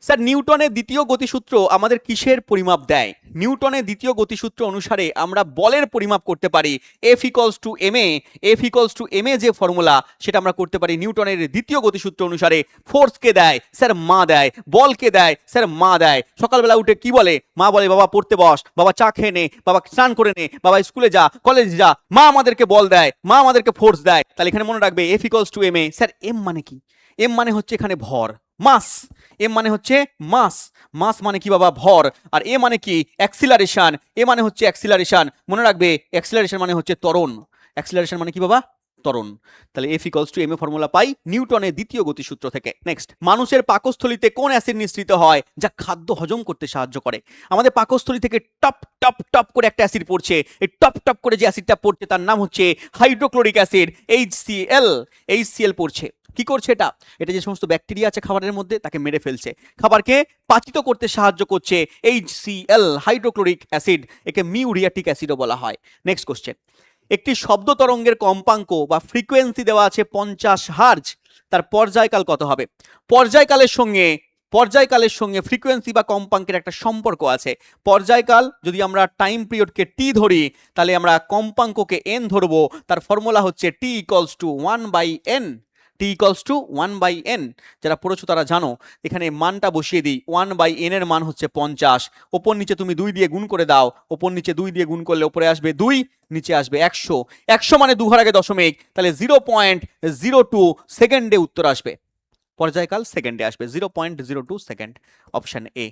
স্যার নিউটনের দ্বিতীয় গতিসূত্র আমাদের কিসের পরিমাপ দেয়? নিউটনের দ্বিতীয় গতিসূত্র অনুসারে আমরা বলের পরিমাপ করতে পারি F equals to ma। F equals to ma যে ফর্মুলা সেটা আমরা করতে পারি নিউটনের দ্বিতীয় গতিসূত্র অনুসারে। ফোর্সকে দেয় স্যার মা দেয়, বলকে দেয় স্যার মা দেয়। সকালবেলা উঠে কি বলে? মা বলে বাবা পড়তে বস, বাবা চা খেয়ে নে, বাবা স্নান করে নে, বাবা স্কুলে যা, কলেজে যা। মা আমাদেরকে বল দেয়, মা আমাদেরকে ফোর্স দেয়। তাহলে এখানে মনে রাখবে F equals to ma। Sir M মানে কি? এম মানে হচ্ছে এখানে ভর, মাস। এম মানে হচ্ছে মাস, মাস মানে কি বাবা? ভর। আর এ মানে কি? অ্যাক্সিলারেশন। এ মানে হচ্ছে অ্যাক্সিলারেশন, মনে রাখবে অ্যাক্সিলারেশন মানে হচ্ছে ত্বরণ। অ্যাক্সিলারেশন মানে কি বাবা? ত্বরণ। তাহলে F equals to ma formula পাই নিউটনের দ্বিতীয় গতিসূত্র থেকে। নেক্সট, মানুষের পাকস্থলীতে কোন অ্যাসিড নিঃসৃত হয় যা খাদ্য হজম করতে সাহায্য করে? আমাদের পাকস্থলী থেকে টপ টপ টপ করে একটা অ্যাসিড পড়ছে। এই টপ টপ করে যে অ্যাসিডটা পড়ছে তার নাম হচ্ছে হাইড্রোক্লোরিক অ্যাসিড, HCl। HCl পড়ছে। কি করছে এটা? এটা যে সমস্ত ব্যাকটেরিয়া আছে খাবারের মধ্যে তাকে মেরে ফেলছে, খাবারকে পাচিত করতে সাহায্য করছে HCl, হাইড্রোক্লোরিক অ্যাসিড। একে মিউরিয়াটিক অ্যাসিডও বলা হয়। নেক্সট কোশ্চেন, একটি শব্দ তরঙ্গের কম্পাঙ্ক বা ফ্রিকোয়েন্সি দেওয়া আছে 50 হার্জ, তার পর্যায়কাল কত হবে? পর্যায়কালের সঙ্গে ফ্রিকোয়েন্সি বা কম্পাঙ্কের একটা সম্পর্ক আছে। পর্যায়কাল যদি আমরা টাইম পিরিয়ডকে টি ধরি, তাহলে আমরা কম্পাঙ্ককে এন ধরবো। তার ফর্মুলা হচ্ছে T equals to 1/n। T equals to 1/n। যারা পড়েছো তারা জানো। এখানে মানটা বসিয়ে দিই, 1/n এর মান হচ্ছে 50। ওপর নিচে তুমি 2 দিয়ে গুণ করে দাও, ওপর নিচে 2 দিয়ে গুণ করলে ওপরে আসবে 2, নিচে আসবে 100। 100 মানে 2 ঘর আগে দশমিক, তাহলে 0.02 সেকেন্ডে উত্তর আসবে। পর্যায়কাল সেকেন্ডে আসবে, 0.02 সেকেন্ড। Option A.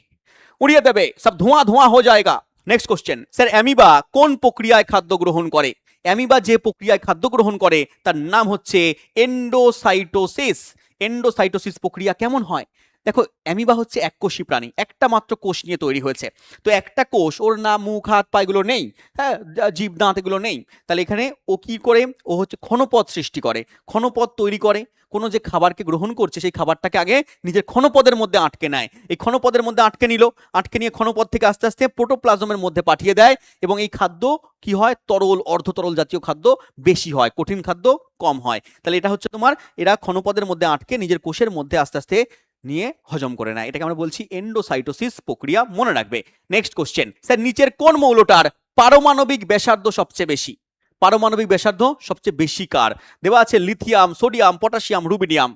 উড়িয়ে দেবে, সব ধোঁয়া ধোঁয়া হয়ে যায়গা। নেক্সট কোশ্চেন, স্যার অ্যামিবা কোন প্রক্রিয়ায় খাদ্য গ্রহণ করে? অ্যামিবা যে প্রক্রিয়ায় খাদ্য গ্রহণ করে তার নাম হচ্ছে এন্ডোসাইটোসিস। এন্ডোসাইটোসিস প্রক্রিয়া কেমন হয়? দেখো, অ্যামিবা হচ্ছে এককোষী প্রাণী, একটা মাত্র কোষ নিয়ে তৈরি হয়েছে। তো একটা কোষ, ওর না মুখ হাত পা এগুলো নেই, হ্যাঁ, জীব দাঁত এগুলো নেই। তাহলে এখানে ও কি করে? ও হচ্ছে ক্ষণপথ সৃষ্টি করে, ক্ষণপথ তৈরি করে। কোনো যে খাবারকে গ্রহণ করছে সেই খাবারটাকে আগে নিজের ক্ষণপদের মধ্যে আটকে নেয়। এই ক্ষণপদের মধ্যে আটকে নিল, আটকে নিয়ে ক্ষণপদ থেকে আস্তে আস্তে প্রোটোপ্লাজমের মধ্যে পাঠিয়ে দেয়। এবং এই খাদ্য কি হয়? তরল, অর্ধতরল জাতীয় খাদ্য বেশি হয়, কঠিন খাদ্য কম হয়। তাহলে এটা হচ্ছে তোমার, এরা ক্ষণপদের মধ্যে আটকে নিজের কোষের মধ্যে আস্তে আস্তে নিয়ে হজম করে নেয়। এটাকে আমরা বলছি এন্ডোসাইটোসিস প্রক্রিয়া, মনে রাখবে। নেক্সট কোশ্চেন, স্যার নিচের কোন মৌলটার পারমাণবিক ব্যাসার্ধ সবচেয়ে বেশি? পারমাণবিক ব্যাসার্ধ সবচেয়ে বেশি কার? দেওয়া আছে লিথিয়াম, সোডিয়াম, পটাশিয়াম, রুবিডিয়াম।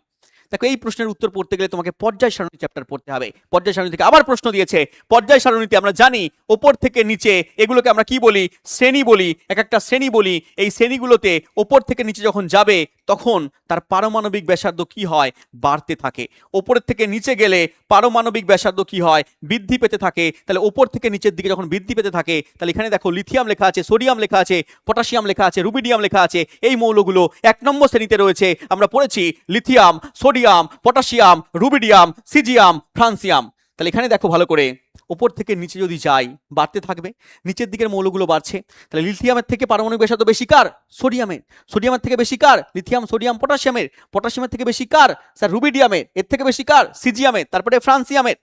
দেখো, এই প্রশ্নের উত্তর পড়তে গেলে তোমাকে পর্যায় সারণী চ্যাপ্টার পড়তে হবে। পর্যায় সারণী থেকে আবার প্রশ্ন দিয়েছে। পর্যায় সারণীতে আমরা জানি ওপর থেকে নিচে এগুলোকে আমরা কি বলি? শ্রেণী বলি, এক একটা শ্রেণী বলি। এই শ্রেণীগুলোতে ওপর থেকে নিচে যখন যাবে তখন তার পারমাণবিক ব্যাসার্ধ কি হয়? বাড়তে থাকে। ওপরের থেকে নিচে গেলে পারমাণবিক ব্যাসার্ধ কি হয়? বৃদ্ধি পেতে থাকে। তাহলে ওপর থেকে নিচের দিকে যখন বৃদ্ধি পেতে থাকে, তাহলে এখানে দেখো লিথিয়াম লেখা আছে, সোডিয়াম লেখা আছে, পটাশিয়াম লেখা আছে, রুবিডিয়াম লেখা আছে। এই মৌলগুলো 1 নম্বর শ্রেণীতে রয়েছে। আমরা পড়েছি lithium, sodium, potassium, rubidium, caesium, francium. তাহলে এখানে দেখো ভালো করে, ওপর থেকে নিচে যদি যাই বাড়তে থাকবে, নিচের দিকের মৌলগুলো বাড়ছে। তাহলে লিথিয়ামের থেকে পারমাণবিক ব্যাসার্ধ বেশি কার? সোডিয়ামের। সোডিয়ামের থেকে বেশি কার? লিথিয়াম, সোডিয়াম, পটাশিয়ামের। পটাশিয়ামের থেকে বেশি কার? স্যার রুবিডিয়ামের। এর থেকে বেশি কার? সিজিয়ামের। তারপরে ফ্রান্সিয়ামের।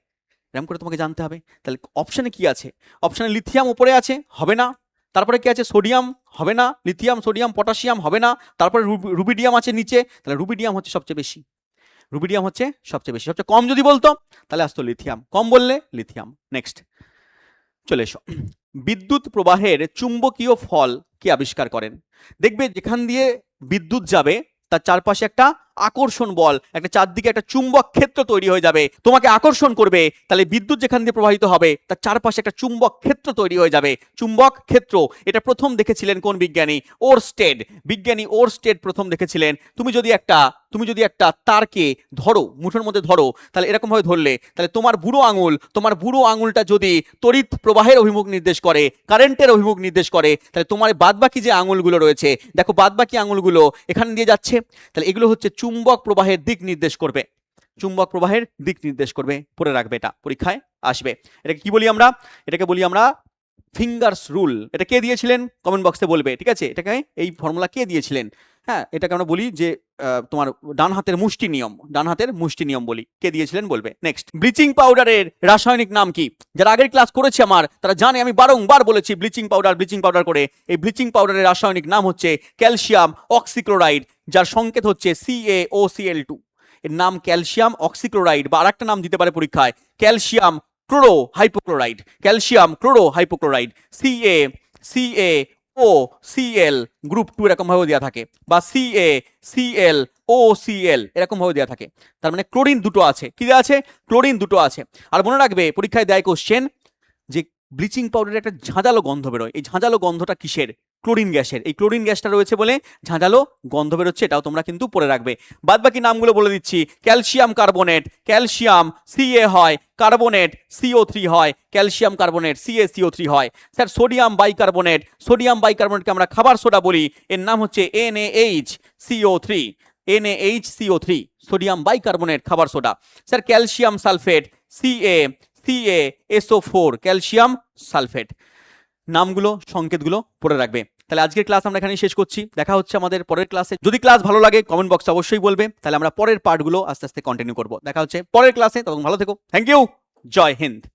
এরকম করে তোমাকে জানতে হবে। তাহলে অপশনে কি আছে? অপশনে লিথিয়াম উপরে আছে, হবে না। তারপরে কি আছে? সোডিয়াম, হবে না। লিথিয়াম, সোডিয়াম, পটাশিয়াম, হবে না। তারপরে রুবিডিয়াম আছে নিচে, তাহলে রুবিডিয়াম হচ্ছে সবচেয়ে বেশি। রুবিডিয়াম হচ্ছে সবচেয়ে বেশি। সবচেয়ে কম যদি বলতো তাহলে আসতো লিথিয়াম, কম বললে লিথিয়াম। নেক্সট চলে এসো, বিদ্যুৎ প্রবাহের চুম্বকীয় ফল কি আবিষ্কার করেন? দেখবে যেখান দিয়ে বিদ্যুৎ যাবে তার চারপাশে একটা আকর্ষণ বল, একটা চারদিকে একটা চুম্বক ক্ষেত্র তৈরি হয়ে যাবে, তোমাকে আকর্ষণ করবে। তাহলে বিদ্যুৎ যেখান দিয়ে প্রবাহিত হবে তার চারপাশে একটা চুম্বক ক্ষেত্র তৈরি হয়ে যাবে, চুম্বক ক্ষেত্র। এটা প্রথম দেখেছিলেন কোন বিজ্ঞানী? ওরস্টেড। বিজ্ঞানী ওরস্টেড প্রথম দেখেছিলেন। তুমি যদি একটা তারকে ধরো, মুঠোর মধ্যে ধরো, তাহলে এরকম ভাবে ধরলে, তাহলে তোমার বুড়ো আঙুলটা যদি তড়িৎ প্রবাহের অভিমুখ নির্দেশ করে, কারেন্টের অভিমুখ নির্দেশ করে, তাহলে তোমার বাদবাকি যে আঙুলগুলো রয়েছে, দেখো বাদবাকি আঙুলগুলো এখান দিয়ে যাচ্ছে। তাহলে এগুলো হচ্ছে চুম্বক প্রবাহের দিক নির্দেশ করবে, চুম্বক প্রবাহের দিক নির্দেশ করবে। পড়ে রাখবে, এটা পরীক্ষায় আসবে। এটাকে কি বলি আমরা? এটাকে বলি আমরা ফিঙ্গার্স রুল। এটা কে দিয়েছিলেন কমেন্ট বক্সে বলবে, ঠিক আছে? এটাকে এই ফর্মুলা কে দিয়েছিলেন? হ্যাঁ, এটাকে আমরা বলি যে তোমার ডান হাতের মুষ্টি নিয়ম, ডান হাতের মুষ্টি নিয়ম বলি। কে দিয়েছিলেন বলবে। নেক্সট, ব্লিচিং পাউডারের রাসায়নিক নাম কি? যারা আগের ক্লাস করেছে আমার তারা জানে, আমি বারংবার বলেছি ব্লিচিং পাউডার করে। এই ব্লিচিং পাউডারের রাসায়নিক নাম হচ্ছে ক্যালসিয়াম অক্সিক্লোরাইড, যার সংকেত হচ্ছে CaOCl2। এর নাম ক্যালসিয়াম অক্সিক্লোরাইড, বা আরেকটা নাম দিতে পারে পরীক্ষায় calcium chloro hypochlorite, calcium chloro hypochlorite, CaCO, Cl group 2 এরকম ভাবে দেওয়া থাকে, বা CaCl, OCl এরকম ভাবে দেওয়া থাকে। তার মানে ক্লোরিন দুটো আছে। কি দেওয়া আছে? ক্লোরিন দুটো আছে। আর মনে রাখবে পরীক্ষায় দেয় কোশ্চেন যে ব্লিচিং পাউডারের একটা ঝাঁঝালো গন্ধ বেরোয়, এই ঝাঁঝালো গন্ধটা কিসের? ক্লোরিন গ্যাসের। এই ক্লোরিন গ্যাসটা রয়েছে বলে ঝাঁঝালো গন্ধ বেরোচ্ছে, এটাও তোমরা কিন্তু পড়ে রাখবে। বাদ বাকি নামগুলো বলে দিচ্ছি। ক্যালসিয়াম কার্বনেট, ক্যালসিয়াম Ca হয়, কার্বনেট CO3 হয়, ক্যালসিয়াম কার্বনেট CaCO3 হয়। স্যার সোডিয়াম বাইকার্বনেট, সোডিয়াম বাইকার্বনেটকে আমরা খাবার সোডা বলি, এর নাম হচ্ছে NaHCO3, NaHCO3 সোডিয়াম বাইকার্বনেট খাবার soda. Sir calcium sulphate CaSO4 calcium sulphate. নামগুলো সংকেতগুলো পড়ে রাখবে। তাহলে আজকের ক্লাস আমরা এখানেই শেষ করছি, দেখা হচ্ছে আমাদের পরের ক্লাসে। যদি ক্লাস ভালো লাগে কমেন্ট বক্সে অবশ্যই বলবে, তাহলে আমরা পরের পার্টগুলো আস্তে আস্তে কন্টিনিউ করব। দেখা হচ্ছে পরের ক্লাসে, তখন ভালো থেকো। থ্যাংক ইউ, জয় হিন্দ।